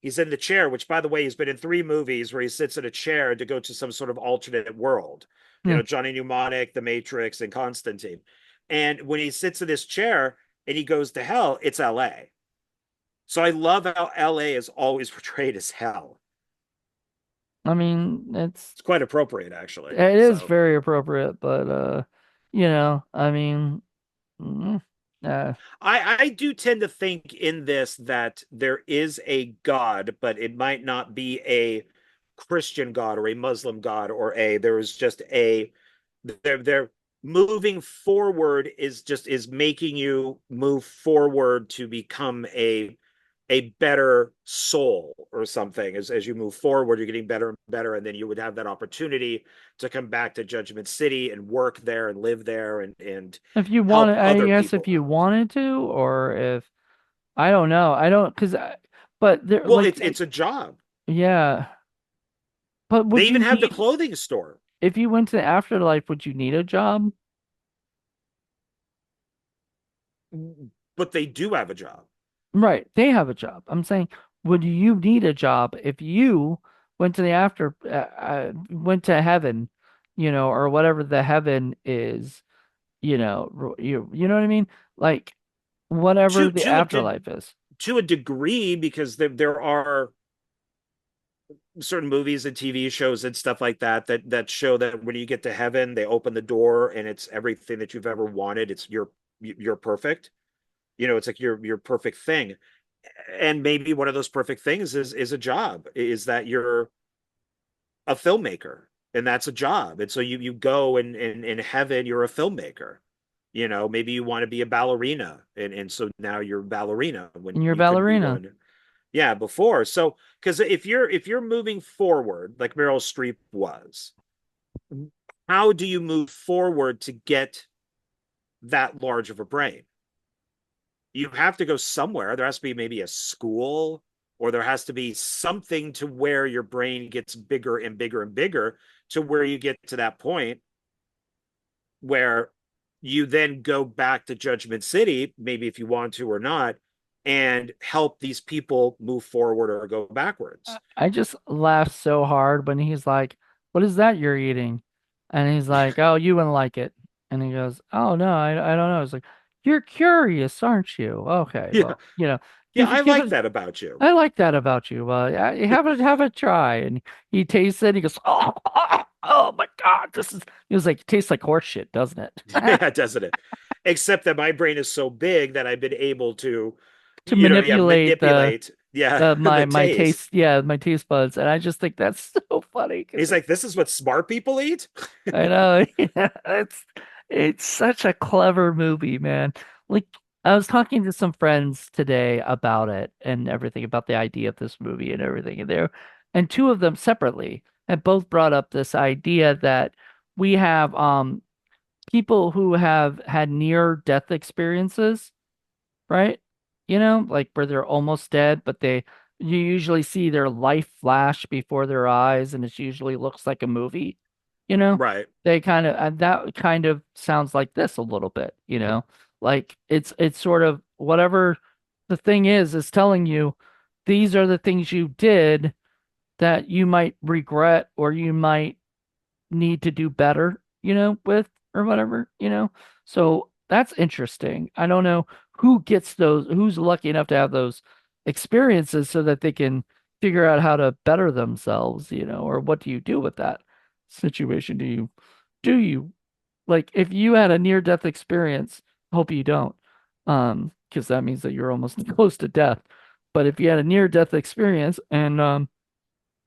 he's in the chair, which by the way, he's been in 3 movies where he sits in a chair to go to some sort of alternate world. yeah. Johnny Mnemonic, The Matrix, and Constantine. And when he sits in this chair and he goes to hell, it's LA. So I love how LA is always portrayed as hell. I mean, It's quite appropriate, actually. it is So very appropriate, but I mean, mm, uh, I do tend to think in this that there is a God, but it might not be a Christian God or a Muslim God or a there is just a they're moving forward is making you move forward to become a better soul or something. As you move forward, you're getting better and better, and then you would have that opportunity to come back to Judgment City and work there and live there and If you help wanted, I other guess if people you out. wanted to, or if I don't know, I don't, because, but there, Well, like, it's a job. yeah, but They would even you have the need, clothing store, if you went to the afterlife, would you need a job? but they do have a job. Right, they have a job. I'm saying, would you need a job if you went to the went to heaven, or whatever the heaven is, you know what I mean? Like, whatever To the to to afterlife is. to a degree, because there are certain movies and TV shows and stuff like that show that when you get to heaven, they open the door and it's everything that you've ever wanted. It's you're perfect. It's like your perfect thing. And maybe one of those perfect things is a job, is that you're a filmmaker and that's a job. And so you go and in heaven, you're a filmmaker. Maybe you want to be a ballerina and so now you're a ballerina when And you're a you couldn't be ballerina. one. Yeah, before. So because if you're moving forward like Meryl Streep was, how do you move forward to get that large of a brain? You have to go somewhere. There has to be maybe a school, or there has to be something to where your brain gets bigger and bigger and bigger to where you get to that point where you then go back to Judgment City, maybe if you want to or not, and help these people move forward or go backwards. I just laughed so hard when he's like, "What is that you're eating?" And he's like, "Oh, you wouldn't like it." And he goes, "Oh no, I don't know." It's like, "You're curious, aren't you?" Okay, Yeah. well, Yeah, give I it give like it. that about you. I like that about you. Well, yeah, you have a try. And he tastes it. He goes, oh my God, this is. He was like, it tastes like horse shit, doesn't it? Yeah, doesn't it? Except that my brain is so big that I've been able to, To yeah, manipulate manipulate, yeah, the my taste. taste, yeah, my taste buds, and I just think that's so funny because He's like, this is what smart people eat. I know. Yeah, it's such a clever movie, man. Like I was talking to some friends today about it and everything about the idea of this movie and everything, and two of them separately had both brought up this idea that we have people who have had near death experiences, right? Like where they're almost dead, but you usually see their life flash before their eyes, and it usually looks like a movie. You know, Right. they kind of, and that kind of sounds like this a little bit, like it's sort of whatever the thing is telling you these are the things you did that you might regret or you might need to do better, with or whatever, So that's interesting. I don't know who's lucky enough to have those experiences so that they can figure out how to better themselves, or what do you do with that situation? Do you like if you had a near death experience, hope you don't, because that means that you're almost close to death. But if you had a near death experience and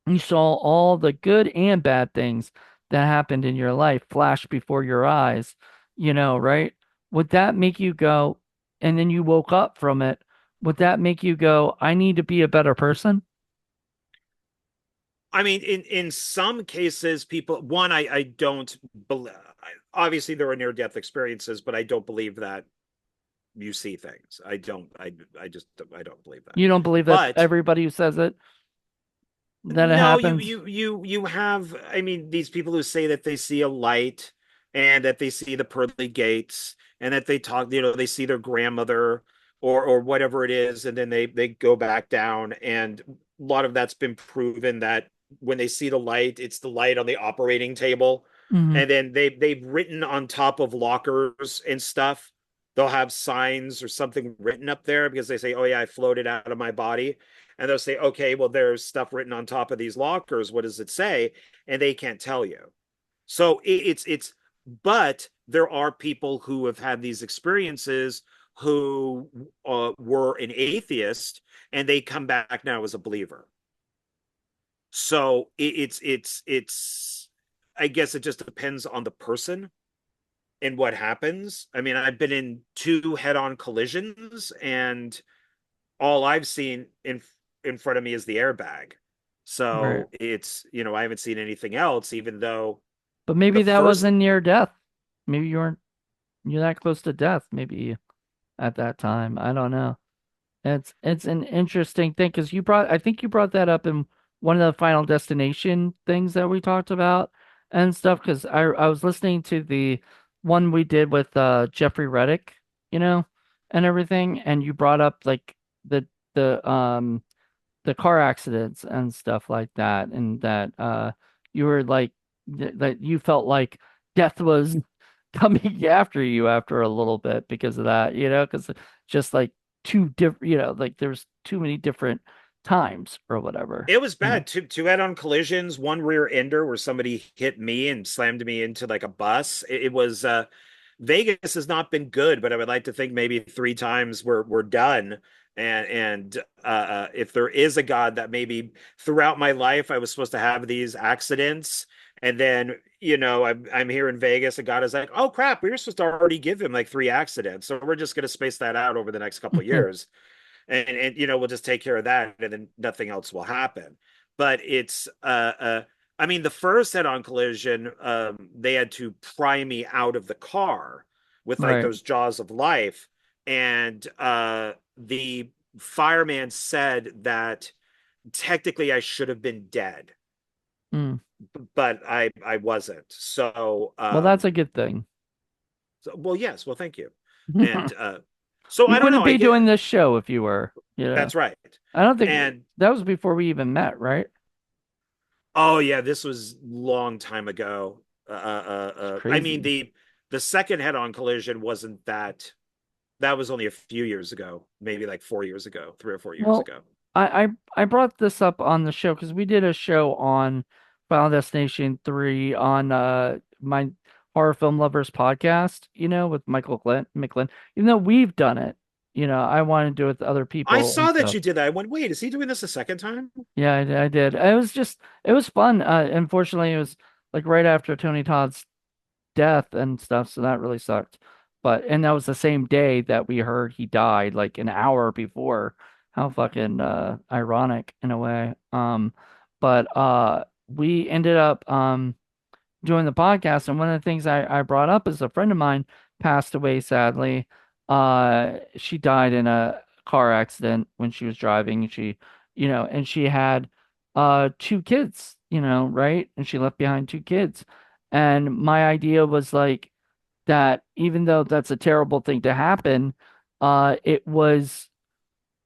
you saw all the good and bad things that happened in your life flash before your eyes, right? Would that make you go, and then you woke up from it, would that make you go, I need to be a better person? I mean, in some cases, people one, I don't believe. Obviously, there are near death experiences, but I don't believe that you see things. I don't. I just I don't believe that. You don't believe that But everybody who says it, that it no, you happens? you you you have, I mean, these people who say that they see a light and that they see the pearly gates and that they talk, they see their grandmother or whatever it is, and then they go back down, and a lot of that's been proven that when they see the light, it's the light on the operating table. Hmm. And then they've written on top of lockers and stuff. They'll have signs or something written up there because they say, "Oh yeah, I floated out of my body." And they'll say, okay, well, there's stuff written on top of these lockers. What does it say? And they can't tell you. So but there are people who have had these experiences who were an atheist and they come back now as a believer. So it's I guess it just depends on the person and what happens. I mean, I've been in two head-on collisions, and all I've seen in front of me is the airbag. Right. So it's, I haven't seen anything else, even though But the maybe that first wasn't near death. Maybe you're that close to death, maybe at that time. I don't know. It's an interesting thing because I think you brought that up in one of the Final Destination things that we talked about and stuff. Because I was listening to the one we did with Jeffrey Reddick, you know, and everything, and you brought up like the the um the car accidents and stuff like that, and that you were like that you felt like death was coming after you after a little bit because of that, because just like two different, like there's too many different times or whatever, it was you know. bad. Two head-on collisions, one rear ender where somebody hit me and slammed me into like a bus. It was Vegas has not been good, but I would like to think maybe three times we're done. And if there is a God, that maybe throughout my life I was supposed to have these accidents, and then I'm here in Vegas, and God is like, oh crap, we were supposed to already give him like three accidents, so we're just going to space that out over the next couple of years, and we'll just take care of that, and then nothing else will happen. But it's I mean, the first head-on collision, they had to pry me out of the car with like Right. those jaws of life, and the fireman said that technically I should have been dead, Mm. but I wasn't. So Well, that's a good thing. well, yes, well, thank you. You And so I don't know. wouldn't I be doing get this show if you were, That's right. I don't think And that was before we even met, right? oh yeah, this was long time ago. It's I mean, crazy. the second head-on collision wasn't that. That was only a few years ago, maybe like 4 years ago, 3 or 4 years Well, ago. I brought this up on the show because we did a show on Final Destination 3 on my Horror Film Lovers podcast, with Michael Micklin. Even though we've done it, I wanted to do it with other I people and saw that stuff. you did that. I went, wait, is he doing this a second time? Yeah, I did. It was fun. Unfortunately, it was like right after Tony Todd's death and stuff, so that really sucked. And that was the same day that we heard he died, like an hour before. How fucking ironic in a way. But we ended up doing the podcast, and one of the things I brought up is a friend of mine passed away sadly. She died in a car accident when she was driving. And she had two kids, right? And she left behind two kids. And my idea was like that even though that's a terrible thing to happen, it was,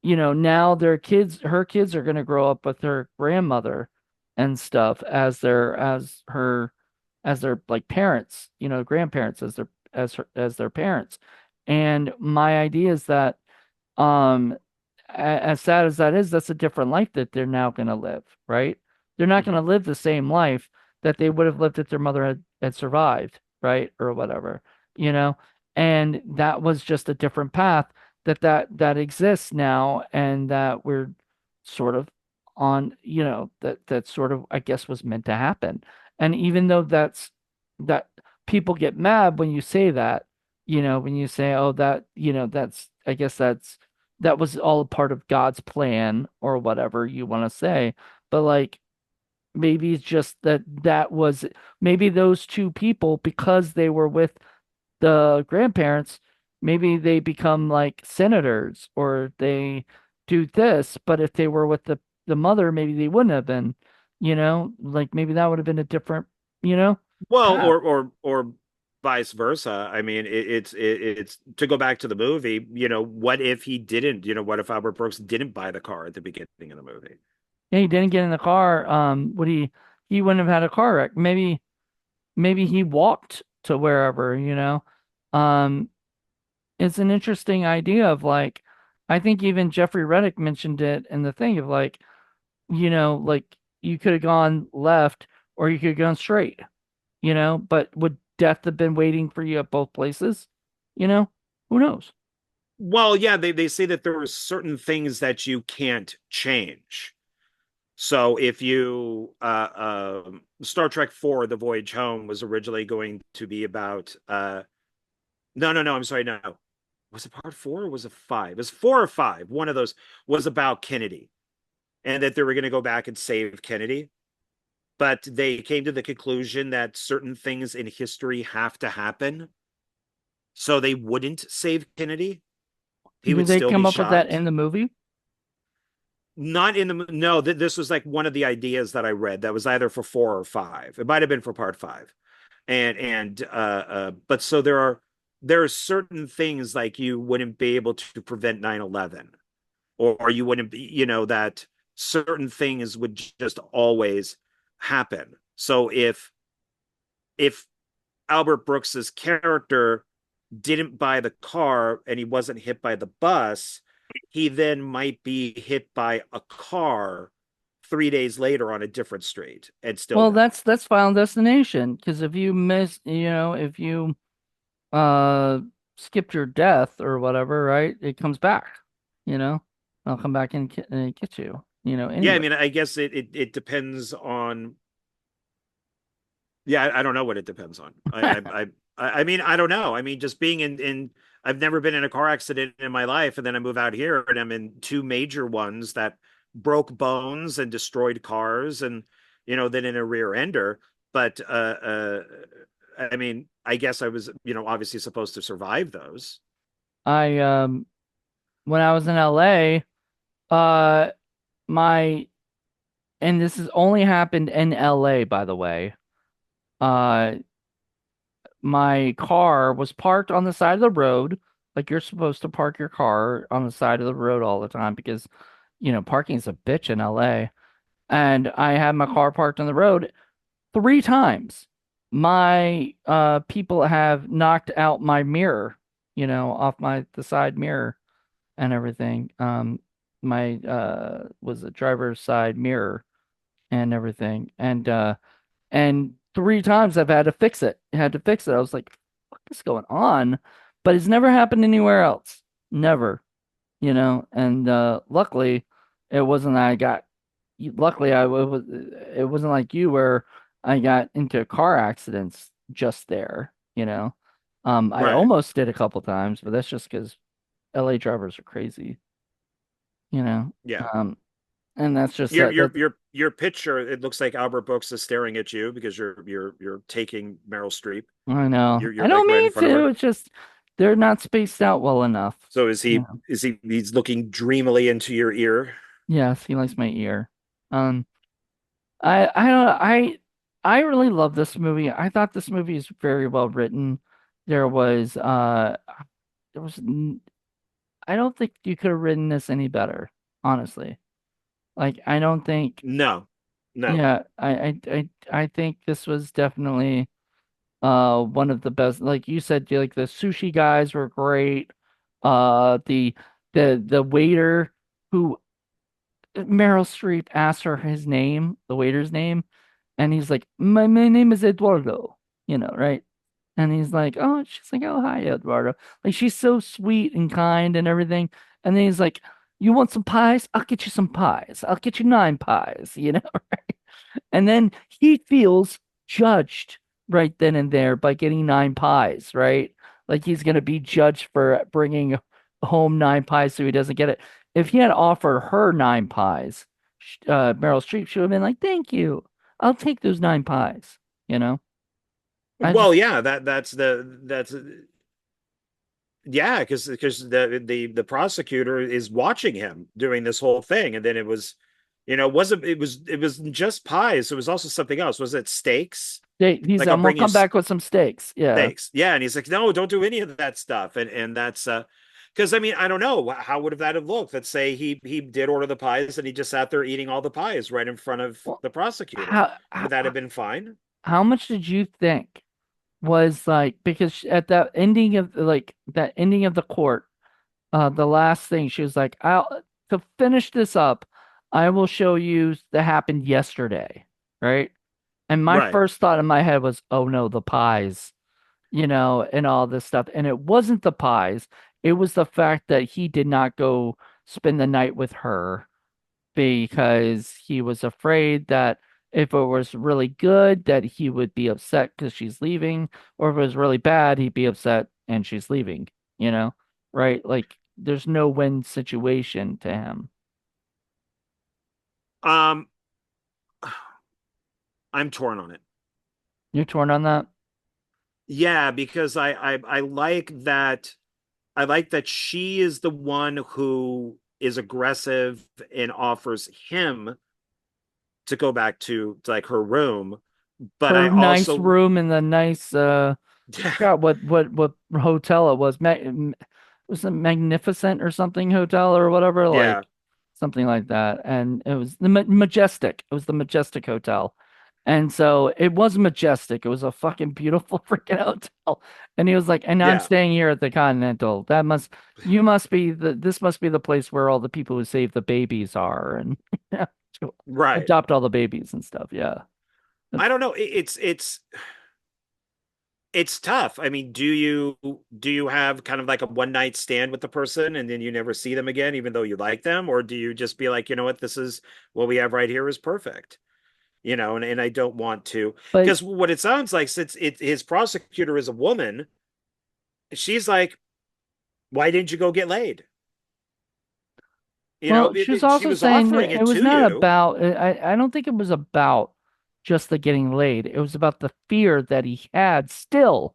now her kids are going to grow up with her grandmother and stuff as their like parents, grandparents as their parents. And my idea is that um as sad as that is, that's a different life that they're now going to live, right? They're not going Mhm. to live the same life that they would have lived if their mother had survived, right? Or whatever, you know? And that was just a different path that exists now and that we're sort of on, that sort of, I guess, was meant to happen. And even though that people get mad when you say that, when you say, oh, that, I guess that was all a part of God's plan or whatever you want to say. But like maybe it's just that was maybe those two people because they were with the grandparents, maybe they become like senators or they do this, but if they were with the mother, maybe they wouldn't have been, like maybe that would have been a different, you know, Well, path. or vice versa. I mean, it's to go back to the movie. What if he didn't? What if Albert Brooks didn't buy the car at the beginning of the movie? Yeah, he didn't get in the car. Would he wouldn't have had a car wreck. Maybe he walked to wherever, Um, it's an interesting idea of like, I think even Jeffrey Reddick mentioned it in the thing of like, like you could have gone left or you could have gone straight, but would death have been waiting for you at both places? You know, who knows? Well, yeah, they say that there are certain things that you can't change. So if you Star Trek 4, The Voyage Home was originally going to be about no, I'm sorry, no. Was it part 4 or was it 5? It was 4 or 5. One of those was about Kennedy and that they were going to go back and save Kennedy. But they came to the conclusion that certain things in history have to happen. So they wouldn't save Kennedy. He Did would they still come be up with that shot. in the movie? Not in the no, this was like one of the ideas that I read that was either for 4 or 5. It might have been for part 5. But so there are certain things like you wouldn't be able to prevent 9/11, or you wouldn't be, that certain things would just always happen. So if Albert Brooks's character didn't buy the car and he wasn't hit by the bus, he then might be hit by a car 3 days later on a different street and still Well, die. that's Final Destination. Because if you miss, if you uh skipped your death or whatever, right? It comes back. You know, I'll come back and get you. Yeah, I Anyway. mean, I guess it depends on. Yeah, I don't know what it depends on. I mean, I don't know. I mean, just being in I've never been in a car accident in my life, and then I move out here and I'm in two major ones that broke bones and destroyed cars, and then in a rear ender. But I mean, I guess I was obviously supposed to survive those. I when I was in LA, uh my and this has only happened in LA, by the way. Uh my car was parked on the side of the road, like you're supposed to park your car on the side of the road all the time because, parking's a bitch in LA. And I had my car parked on the road three times. My people have knocked out my mirror, off the side mirror and everything. My was a driver's side mirror and everything. And three times I've had to fix it. I had to fix it. I was like, what is going on? But it's never happened anywhere else. Never, and luckily it wasn't I got luckily it wasn't like you where I got into car accidents just there. I Right. almost did a couple times, but that's just because LA drivers are crazy, you know. Yeah. Um, and that's just Your that your that your your picture, it looks like Albert Brooks is staring at you because you're taking Meryl Streep. I know. You're I like don't right in mean front of to. her. It's just they're not spaced out well enough. So Yeah. he's looking dreamily into your ear? Yes, he likes my ear. Um, I don't I really love this movie. I thought this movie is very well written. There was there was n- I don't think you could have written this any better, honestly. Like I don't think No, no, yeah, I think this was definitely one of the best. Like you said, like the sushi guys were great. The the waiter who Meryl Streep asked her his name, the waiter's name, and he's like, my name is Eduardo, right? And he's like, oh, she's like, oh, hi, Eduardo. Like, she's so sweet and kind and everything. And then he's like, you want some pies? I'll get you some pies. I'll get you 9 pies. And then he feels judged right then and there by getting 9 pies, right? Like he's going to be judged for bringing home 9 pies so he doesn't get it. If he had offered her 9 pies, Meryl Streep should have been like, thank you. I'll take those 9 pies, you know? I well, just, yeah, that's yeah, because the prosecutor is watching him doing this whole thing, and then it was wasn't it was just pies, it was also something else. Was it steaks? he's, Like, I'll I'm gonna bring you come back with some steaks. Yeah. steaks. Yeah, and he's like, no, don't do any of that stuff. And that's because I mean, I don't know, how would that have looked. Let's say he did order the pies and he just sat there eating all the pies right in front of Well, the prosecutor. how, Would that have been fine? how much did you think was like because at that ending of that ending of the court, the last thing she was like, I'll to finish this up, I will show you that happened yesterday, right? And my Right. first thought in my head was, oh no, the pies, and all this stuff. And it wasn't the pies, it was the fact that he did not go spend the night with her because he was afraid that if it was really good, that he would be upset because she's leaving, or if it was really bad, he'd be upset and she's leaving, you know? Right? Like there's no win situation to him. Um, I'm torn on it. You're torn on that? Yeah, because I like that. I like that she is the one who is aggressive and offers him to go back to like her room. But I Her nice also, room in the nice I forgot what hotel it was. Was it Magnificent or something hotel or whatever, yeah, like something like that. And it was the Majestic. It was the Majestic Hotel. And so it was majestic. It was a fucking beautiful freaking hotel. And he was like, and I'm yeah, staying here at the Continental. You must be this must be the place where all the people who save the babies are and to right. adopt all the babies and stuff. Yeah. I don't know. It's tough. I mean, do you have kind of like a one night stand with the person and then you never see them again, even though you like them, or do you just be like, you know what, this is what we have right here is perfect, and I don't want to, But because what it sounds like, since his prosecutor is a woman, she's like, why didn't you go get laid? well, she was She also was saying offering that it it was to not you, about, I don't think it was about just the getting laid. It was about the fear that he had still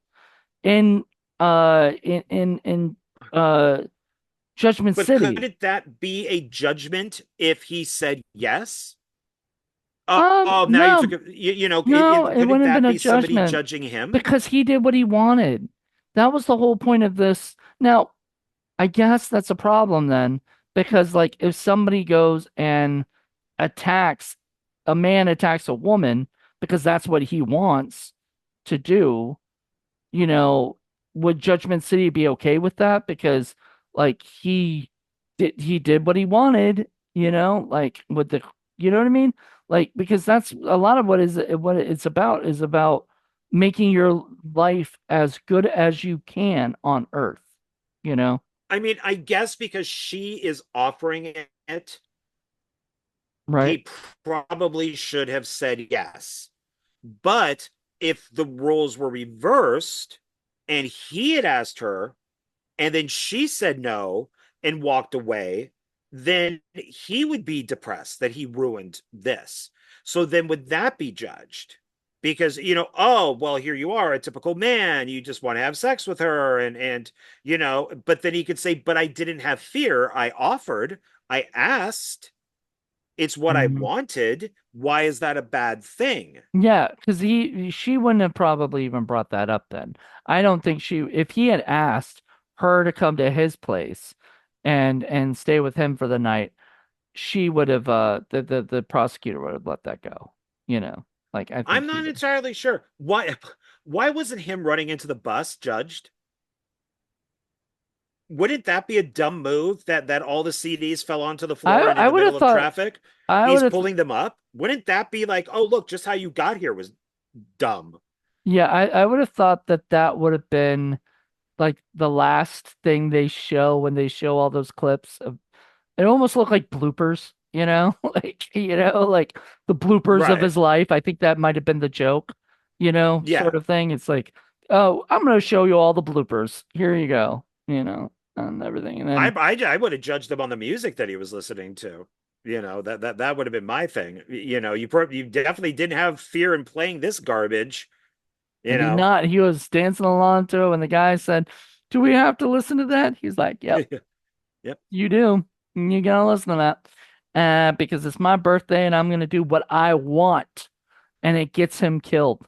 in, in, Judgment but City. couldn't that be a judgment if he said yes? Oh, now you took No, it. it Couldn't wouldn't have been that a be somebody judgment judging him? because he did what he wanted. That was the whole point of this. Now, I guess that's a problem then, because like if somebody goes and attacks a man attacks a woman because that's what he wants to do, you know, would Judgment City be okay with that? Because like he did what he wanted, like with the you know what I mean? Like because that's a lot of what it's about is about making your life as good as you can on Earth, you know, I mean, I guess because she is offering it, right? he probably should have said yes. But if the roles were reversed and he had asked her and then she said no and walked away, then he would be depressed that he ruined this. So then would that be judged? Because, oh, well, here you are, a typical man. You just want to have sex with her. But then he could say, but I didn't have fear. I offered, I asked, it's what I Mhm. wanted. Why is that a bad thing? Yeah, because she wouldn't have probably even brought that up then. I don't think if he had asked her to come to his place and stay with him for the night, she would have the prosecutor would have let that go. You know, like I think I'm he not would. entirely sure. Why wasn't him running into the bus judged? Wouldn't that be a dumb move that all the CDs fell onto the floor and in I the would middle have of thought traffic? I would He's have pulling them up. Wouldn't that be like, oh, look, just how you got here was dumb? yeah, I would have thought that that would have been like the last thing they show when they show all those clips of it almost looked like bloopers, like the bloopers of Right. his life. I think that might have been the joke, sort Yeah. of thing. It's like, oh, I'm going to show you all the bloopers. Here you go, and everything. And then, I would have judged him on the music that he was listening to. That would have been my thing. You definitely didn't have fear in playing this garbage, he you did know. not. He was dancing along to it, and the guy said, "Do we have to listen to that?" He's like, "Yep, Yep. you do. You gotta listen to that, because it's my birthday, and I'm going to do what I want." And it gets him killed.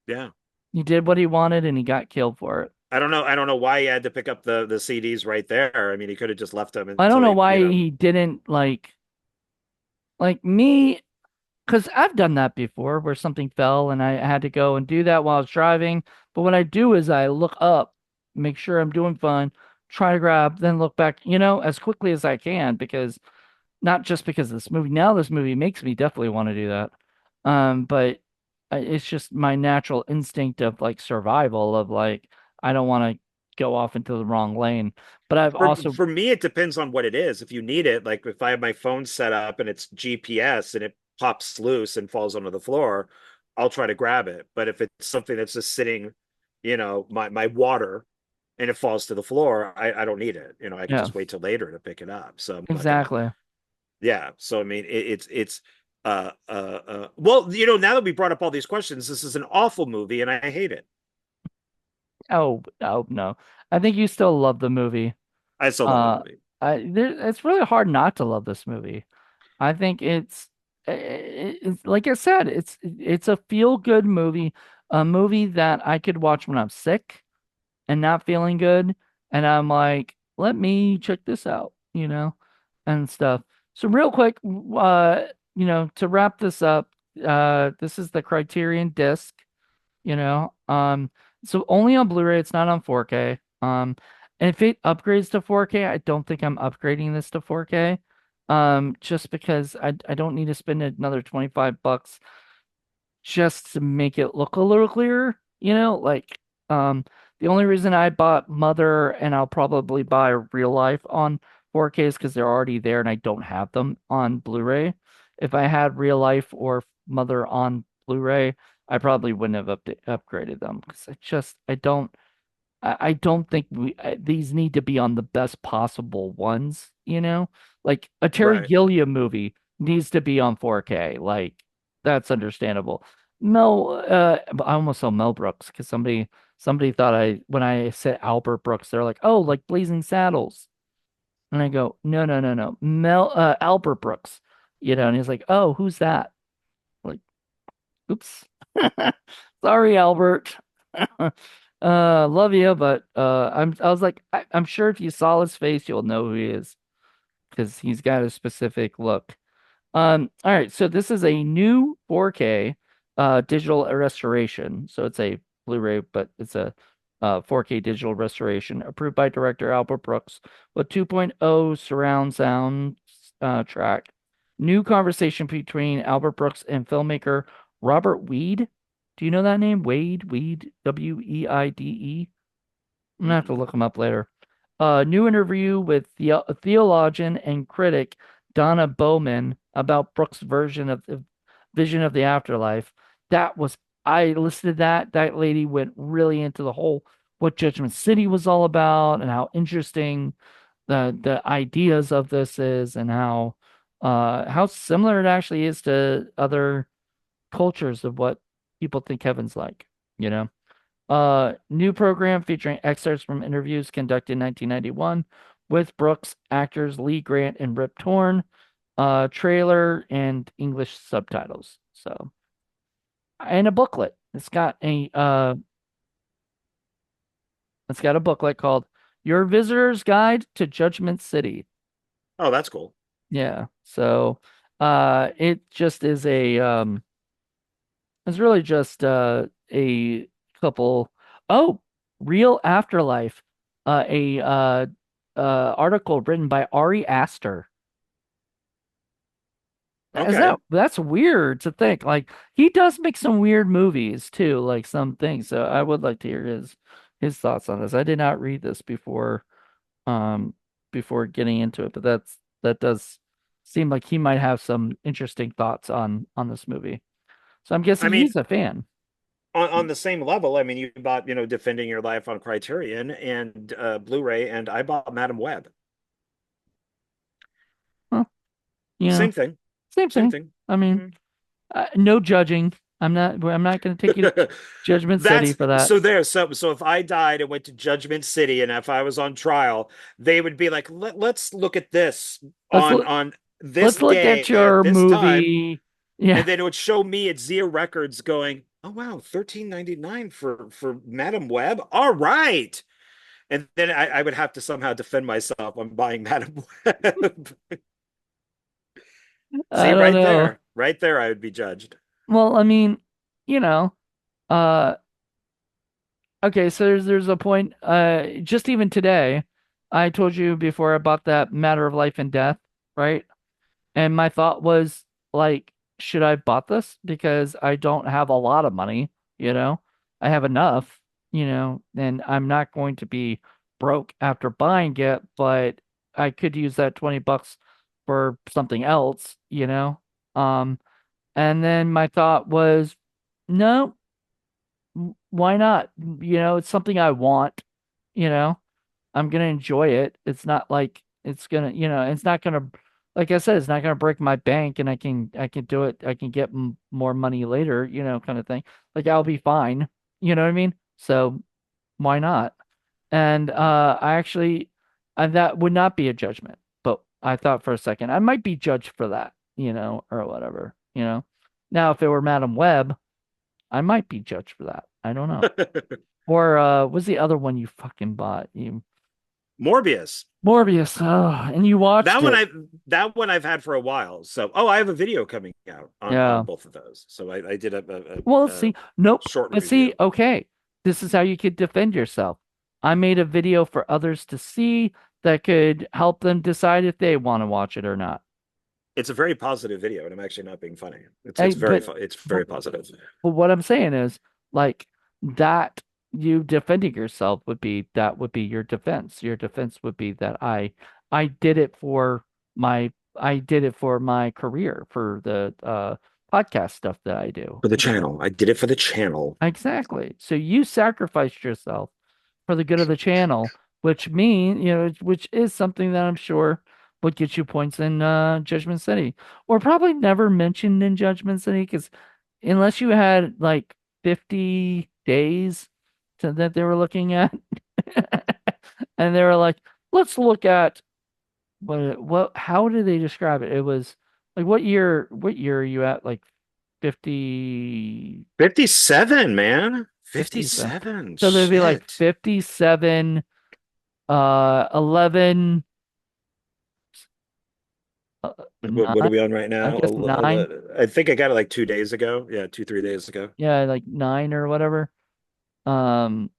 Yeah. He did what he wanted, and he got killed for it. I don't know why he had to pick up the CDs right there. I mean, he could have just left them I don't until know he, why he didn't like me, because I've done that before where something fell and I had to go and do that while I was driving. But what I do is I look up, make sure I'm doing fine, try to grab, then look back, as quickly as I can because not just because of this movie. Now this movie makes me definitely want to do that. But it's just my natural instinct of like survival of like I don't want to. go off into the wrong lane. But I've also For me, it depends on what it is. If you need it, like if I have my phone set up and it's GPS and it pops loose and falls onto the floor, I'll try to grab it. But if it's something that's just sitting, my water and it falls to the floor, I don't need it. I could yeah, just wait till later to pick it up. So I'm not gonna, exactly. yeah. So I mean, it's well, now that we brought up all these questions, this is an awful movie and I hate it. Oh no. I think you still love the movie. I still love the Uh movie. it's really hard not to love this movie. I think it's like I said, it's a feel-good movie, a movie that I could watch when I'm sick and not feeling good, and I'm like, let me check this out, and stuff. So real quick, to wrap this up, this is the Criterion disc, you know. So only on Blu-ray, it's not on 4K. And if it upgrades to 4K, I don't think I'm upgrading this to 4K. Just because I don't need to spend another $25 just to make it look a little clearer, the only reason I bought Mother and I'll probably buy Real Life on 4K is because they're already there and I don't have them on Blu-ray. If I had Real Life or Mother on Blu-ray, I probably wouldn't have upgraded them because I don't think these need to be on the best possible ones, Like a Terry Right. Gilliam movie needs to be on 4K. Like that's understandable. But I almost saw Mel Brooks because somebody thought when I said Albert Brooks, they're like, "Oh, like Blazing Saddles." And I go, "No, no, no, no. Albert Brooks." And he's like, "Oh, who's that?" Like, oops. Sorry, Albert. Love you, but I was like, I'm sure if you saw his face, you'll know who he is because he's got a specific look. All right, so this is a new 4K digital restoration. So it's a Blu-ray, but it's a 4K digital restoration approved by director Albert Brooks with 2.0 surround sound track. New conversation between Albert Brooks and filmmaker Robert Weed. Do you know that name? Weed, Weide. I'm gonna have to Mm-mm. look him up later. New interview with theologian and critic Donna Bowman about Brooks' version of the vision of the afterlife. That was, I listened to that. That lady went really into the whole what Judgment City was all about and how interesting the ideas of this is and how similar it actually is to other cultures of what people think heaven's like, you know? New program featuring excerpts from interviews conducted in 1991 with Brooks actors Lee Grant and Rip Torn. Trailer and English subtitles. So, and a booklet. It's got a booklet called Your Visitor's Guide to Judgment City. Oh, that's cool. Yeah. So, it just is it's really just a couple. Oh, Real Afterlife, a article written by Ari Aster. Is Okay. that's weird to think. Like he does make some weird movies too, like some things. So I would like to hear his thoughts on this. I did not read this um before getting into it, but that does seem like he might have some interesting thoughts on this movie. So I'm I guessing mean, he's a fan. on the same level, I mean, you bought, Defending Your Life on Criterion and Blu-ray, and I bought Madam Web. Well, you know, Same thing. same Same thing. thing. I mean, Mhm. no judging. I'm not going to take you to Judgment City That's for that. so there. So if I died and went to Judgment City, and if I was on trial, they would be like, let's look at this Let's on look. on this Let's look at day at your this time, movie. Yeah. and then it would show me at Zia Records going, oh wow, 13.99 for Madam Web. All right. And then I would have to somehow defend myself on buying Madam Web. I See, don't know. right there, I would be judged. Well, I mean, you know, uh, okay, so there's a point, just even today, I told you before about that Matter of Life and Death, right? And my thought was like, should I have bought this? Because I don't have a lot of money, you know? I have enough. and I'm not going to be broke after buying it, but I could use that $20 for something else, Um, and then my thought was, no, why not? It's something I want, you know. I'm gonna enjoy it. It's not like it's gonna, it's not gonna, like I said, it's not gonna break my bank, and I can do it. I can get m more money later, kind of thing. Like I'll be fine. You know what I mean? So why not? And I actually, that would not be a judgment, but I thought for a second I might be judged for that, or whatever. Now if it were Madam Web, I might be judged for that. I don't know. Or what's the other one you fucking bought? You Morbius. Morbius. Oh, and you watched That one it. I that one I've had for a while. So, I have a video coming out on Yeah. both of those. So I did Well, a see, nope. short But see, review. okay, this is how you could defend yourself. I made a video for others to see that could help them decide if they want to watch it or not. It's a very positive video, and I'm actually not being funny. I, It's very but, it's but very positive. but what I'm saying is, like, that you defending yourself would be your defense. Your defense would be that I did it for my career, for the podcast stuff that I do. For the channel. I did it for the channel. Exactly. So you sacrificed yourself for the good of the channel, which is something that I'm sure would get you points in Judgment City, or probably never mentioned in Judgment City, because unless you had like 50 days that they were looking at, and they were like, let's look at how did they describe it? It was like, what year are you at? Like 50, 57, man. 57. 57. So there'd be like Shit. 57, 11, What are 9, we on right I now? guess 9. I think I got it like 2 days ago. Yeah, 3 days ago. Yeah, like 9 or whatever. Um,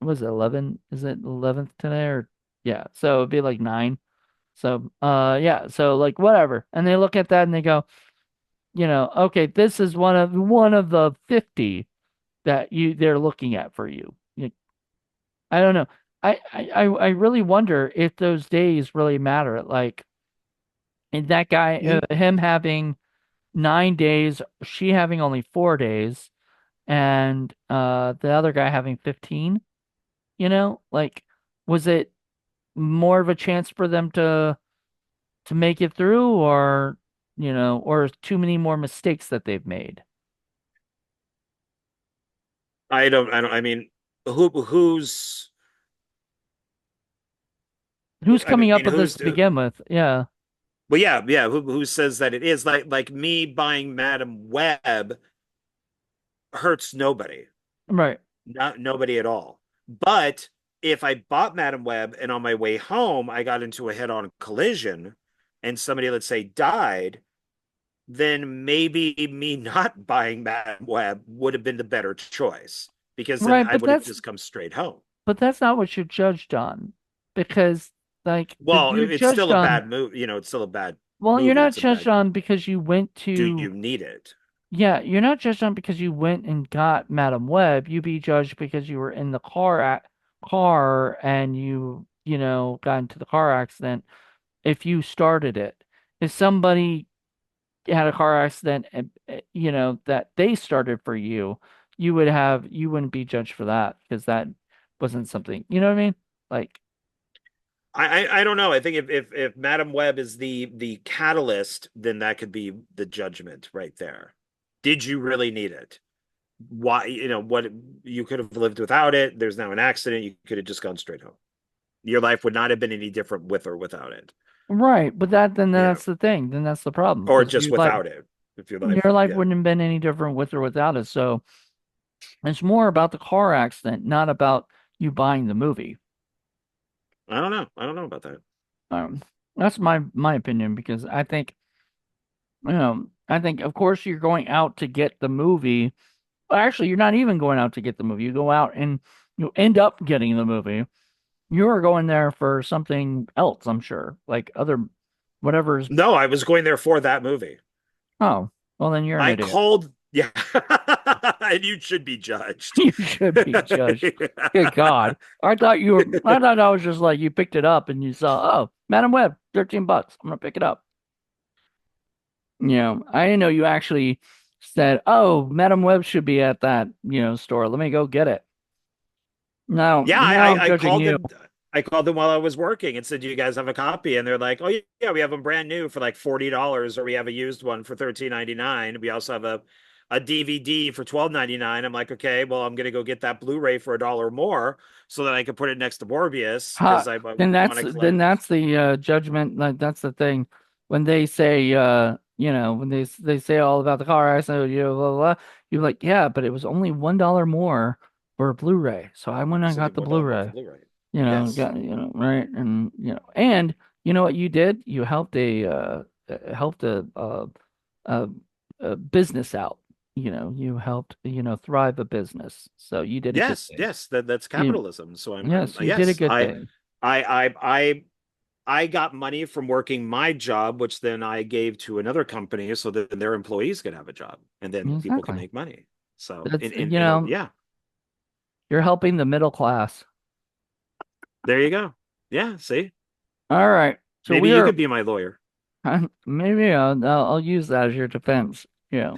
was it 11? Is it 11th today, or yeah, so it'd be like 9. So, yeah, so like whatever. And they look at that and they go, okay, this is one of the 50 that they're looking at for you. I don't know. I really wonder if those days really matter. Like, and that guy, Mm. him having 9 days, she having only 4 days, and the other guy having 15, like, was it more of a chance for them to make it through, or too many more mistakes that they've made? I mean, who's Who's I coming up mean, with this who's to begin with? Yeah. well, yeah, who says that it is like me buying Madam Web hurts nobody. Right. Not nobody at all. But if I bought Madam Web and on my way home I got into a head-on collision and somebody, let's say, died, then maybe me not buying Madam Web would have been the better choice because then Right, I would have just come straight home. but that's not what you're judged on, because like Well, you're it's judged still a on. bad movie. It's still a bad Well, you're movie. not It's a judged bad. on because you went Do to. you need it? Yeah, you're not judged on because you went and got Madam Web. You be judged because you were in the car, and got into the car accident. If you started it, if somebody had a car accident, and that they started for you, you wouldn't be judged for that, because that wasn't something, you know what I mean? Like, I don't know. I think if Madam Web is the catalyst, then that could be the judgment right there. Did you really need it? Why, what, you could have lived without it. There's now an accident. You could have just gone straight home. Your life would not have been any different with or without it. right, but then You know, that's the thing. Then that's the problem, or because just without it. If your life, your life yeah. wouldn't have been any different with or without it. So it's more about the car accident, not about you buying the movie. I don't know. I don't know about that. Um, that's my opinion, because I think of course you're going out to get the movie. Well, actually, you're not even going out to get the movie. You go out and you end up getting the movie. You're going there for something else, I'm sure, like other whatever's. No, I was going there for that movie. Oh, well, then you're an I idiot. called, Yeah. And you should be judged. You should be judged. Good God. I thought I was just like you picked it up and you saw, oh, Madam Web, $13. I'm gonna pick it up. I didn't know you actually said, oh, Madam Web should be at that, store. Let me go get it. Yeah, Now I'm judging you. I called them while I was working and said, "Do you guys have a copy?" And they're like, "Oh yeah, we have them brand new for like $40, or we have a used one for 13.99. We also have a DVD for 12.99." I'm like, "Okay, well, I'm gonna go get that Blu-ray for $1 more so that I can put it next to Morbius because Ha, I want to then collect." that's the judgment. Like that's the thing. When they say when they say all about the car accident, blah, blah, blah, you're like, yeah, but it was only $1 more for a Blu-ray. So I went and It's only got the $1 more for Blu-ray. Blu-ray. Yes, Right, and you know what you did? You helped a, a business out. You helped thrive a business. So you did a good yes, thing. yes. That's You capitalism. So I'm yes, you did a yes, good thing. I I got money from working my job, which then I gave to another company so that their employees could have a job and then people can Exactly. make money. So That's yeah, you're helping the middle class. there you go. Yeah, see, All right. So maybe we you are could be my lawyer. maybe I'll use that as your defense. We'll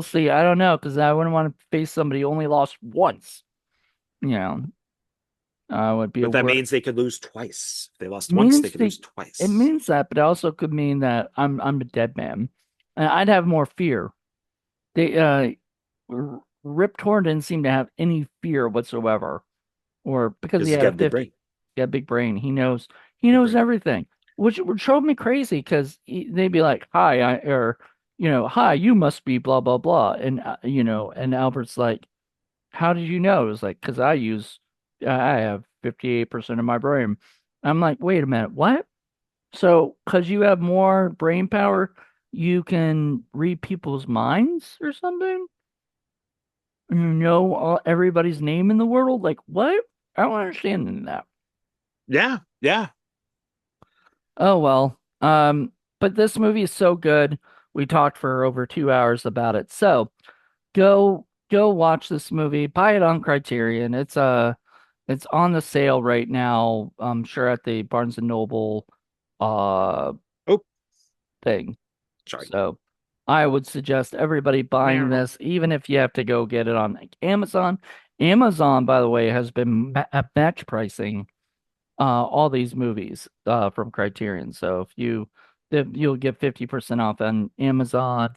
see. I don't know because I wouldn't want to face somebody who only lost once. You know, would be a But that word. means they could lose twice. If they lost once, they Means could lose it twice. means that, but it also could mean that I'm a dead man. And I'd have more fear. They Rip Torn didn't seem to have any fear whatsoever, or because he Because he's had a got a big 50. brain. He got a big brain. He Big knows brain. everything, which drove me crazy because they'd be like, "Hi, hi, you must be blah blah blah," and and Albert's like, "How did you know?" It was like, "Because I have 58% of my brain." I'm like, "Wait a minute, what?" So, because you have more brain power, you can read people's minds or something? You know everybody's name in the world? Like, what? I don't understand that. Yeah, yeah. Oh well. But this movie is so good. We talked for over 2 hours about it. So go watch this movie. Buy it on Criterion. It's on the sale right now. I'm sure at the Barnes and Noble uh Oh, thing. sorry. So I would suggest everybody buying Meow. this, even if you have to go get it on like Amazon. Amazon, by the way, has been match pricing all these movies from Criterion. So you'll get 50% off on Amazon.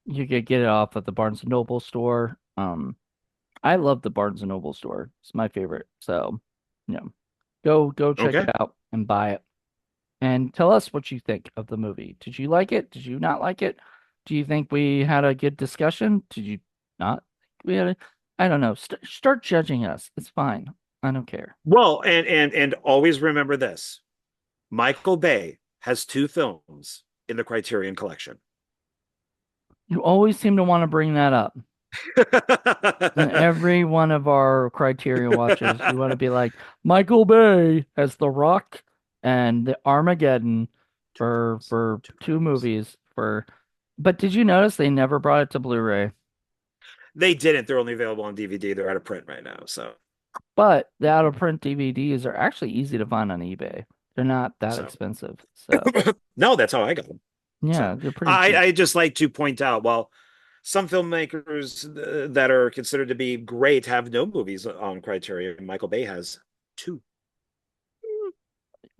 You could get it off at the Barnes and Noble store. I love the Barnes and Noble store. It's my favorite. So, you know, go check it Okay. out and buy it. And tell us what you think of the movie. Did you like it? Did you not like it? Do you think we had a good discussion? Did you not think we had a, I don't know. Start judging us. It's fine. I don't care. Well, and always remember this. Michael Bay has two films in the Criterion collection. You always seem to want to bring that up. In every one of our Criterion watches, you want to be like, Michael Bay has The Rock and the Armageddon Two for films. for Two two films. movies for but did you notice they never brought it to Blu-ray? They didn't. They're only available on DVD. They're out of print right now. But the out-of-print DVDs are actually easy to find on eBay. They're not that So expensive. So no, that's how I got them. yeah, So they're pretty cheap. I just like to point out, well, some filmmakers that are considered to be great have no movies on Criterion. Michael Bay has two,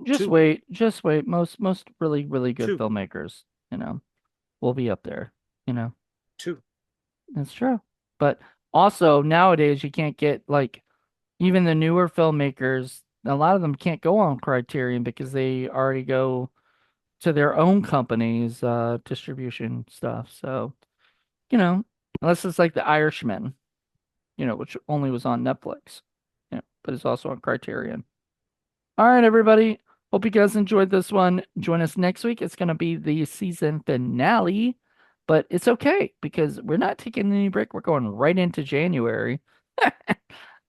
Just two, wait, just wait. Most really, really good two, filmmakers, you know, will be up there, you know. two. That's true. But also nowadays you can't get like even the newer filmmakers, a lot of them can't go on Criterion because they already go to their own companies, distribution stuff. So, unless it's like The Irishman, which only was on Netflix, but it's also on Criterion. All right, everybody. Hope you guys enjoyed this one. Join us next week. It's going to be the season finale, but it's okay because we're not taking any break. We're going right into January.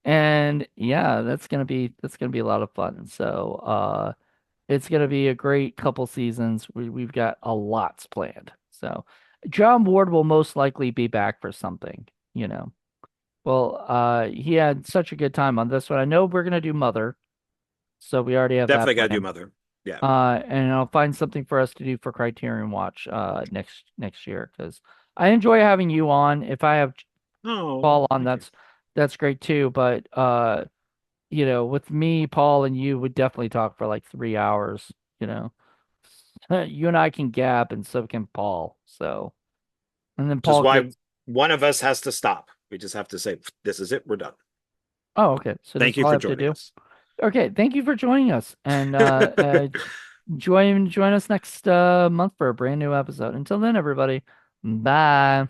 And yeah, that's gonna be a lot of fun. So it's gonna be a great couple seasons. We've got a lots planned. So John Ward will most likely be back for something, you know. Well, he had such a good time on this one. I know we're gonna do Mother, so we already have that Definitely got to do planned. Mother. Yeah. And I'll find something for us to do for Criterion Watch next year because I enjoy having you on. If I have Oh, Paul on, thank you. that's great too. But with me, Paul, and you would definitely talk for like 3 hours. You know, you and I can gab, and so can Paul. So, and then Which is Paul why gets. one of us has to stop. We just have to say, this is it. We're done. Oh, okay. So Thank that's you all I for have to joining do. us. Okay, thank you for joining us, and join us next month for a brand new episode. Until then, everybody, bye.